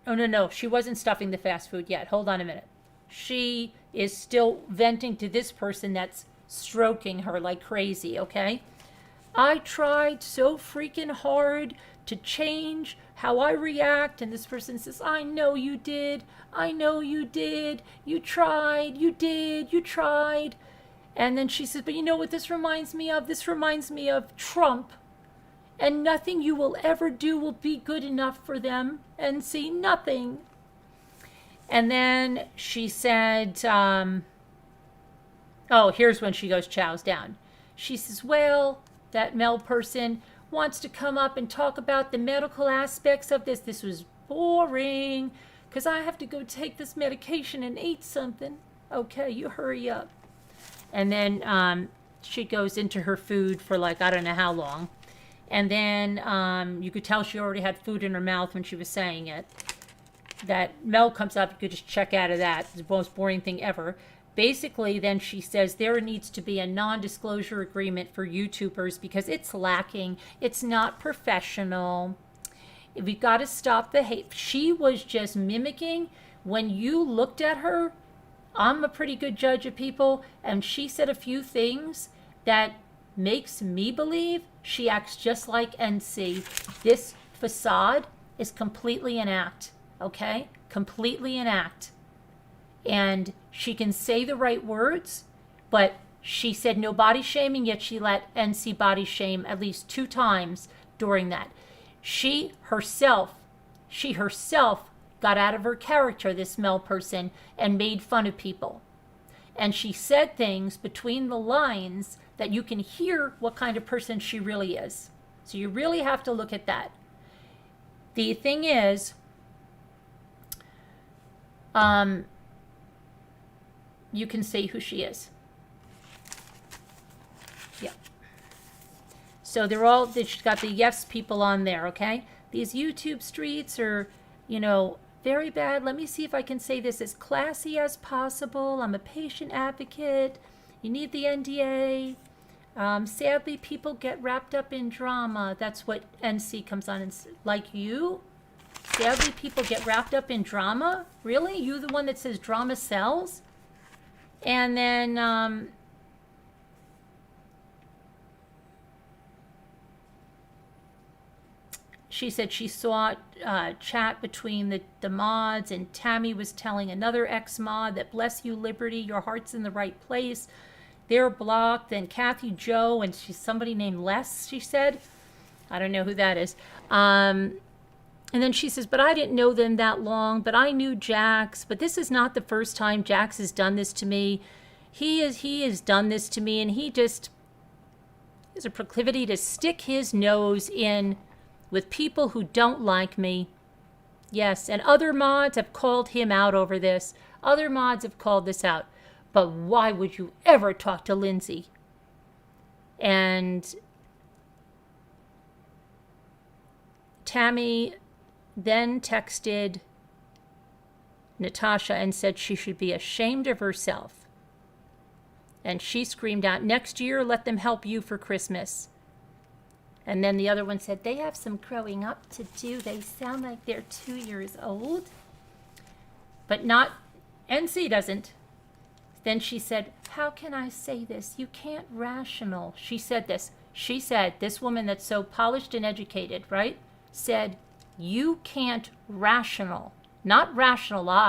Oh, no, she wasn't stuffing the fast food yet. Hold on a minute. She is still venting to this person that's stroking her like crazy, okay? I tried so freaking hard to change how I react, and this person says, I know you did. You tried. And then she says, but you know what this reminds me of? This reminds me of Trump. and nothing you will ever do will be good enough for them. And see, nothing. And then she said, oh, here's when she goes chows down. She says, well, that Mel person wants to come up and talk about the medical aspects of this. This was boring because I have to go take this medication and eat something. Okay, you hurry up. And then she goes into her food for like, I don't know how long. And then you could tell she already had food in her mouth when she was saying it. That Mel comes up, you could just check out of that. It's the most boring thing ever. Basically, then she says there needs to be a non-disclosure agreement for YouTubers because it's lacking. It's not professional. We've got to stop the hate. She was just mimicking. When you looked at her, I'm a pretty good judge of people, and she said a few things that makes me believe she acts just like NC. This facade is completely an act, okay? Completely an act. And she can say the right words, but she said no body shaming, yet she let NC body shame at least 2 times during that. She herself got out of her character, this Mel person, and made fun of people. And she said things between the lines that you can hear what kind of person she really is. So you really have to look at that. The thing is, you can see who she is. Yeah. So she's got the yes people on there, okay? These YouTube streets are, very bad. Let me see if I can say this as classy as possible. I'm a patient advocate. You need the NDA. Sadly, people get wrapped up in drama. That's what NC comes on and like you. Sadly, people get wrapped up in drama. Really? You the one that says drama sells? And then she said she saw chat between the mods, and Tammy was telling another ex-mod that bless you, Liberty, your heart's in the right place. They're blocked. And Kathy Joe, and she's somebody named Les, she said. I don't know who that is. And then she says, but I didn't know them that long, but I knew Jax. But this is not the first time Jax has done this to me. He has done this to me, and he has a proclivity to stick his nose in with people who don't like me. Yes, and other mods have called him out over this. Other mods have called this out. But why would you ever talk to Lindsay? And Tammy then texted Natasha and said she should be ashamed of herself. And she screamed out, next year, let them help you for Christmas. And then the other one said, they have some growing up to do. They sound like they're 2 years old. But not, NC doesn't. Then she said, how can I say this? You can't rational. She said this. She said, this woman that's so polished and educated, right? Said, you can't rational, not rationalize.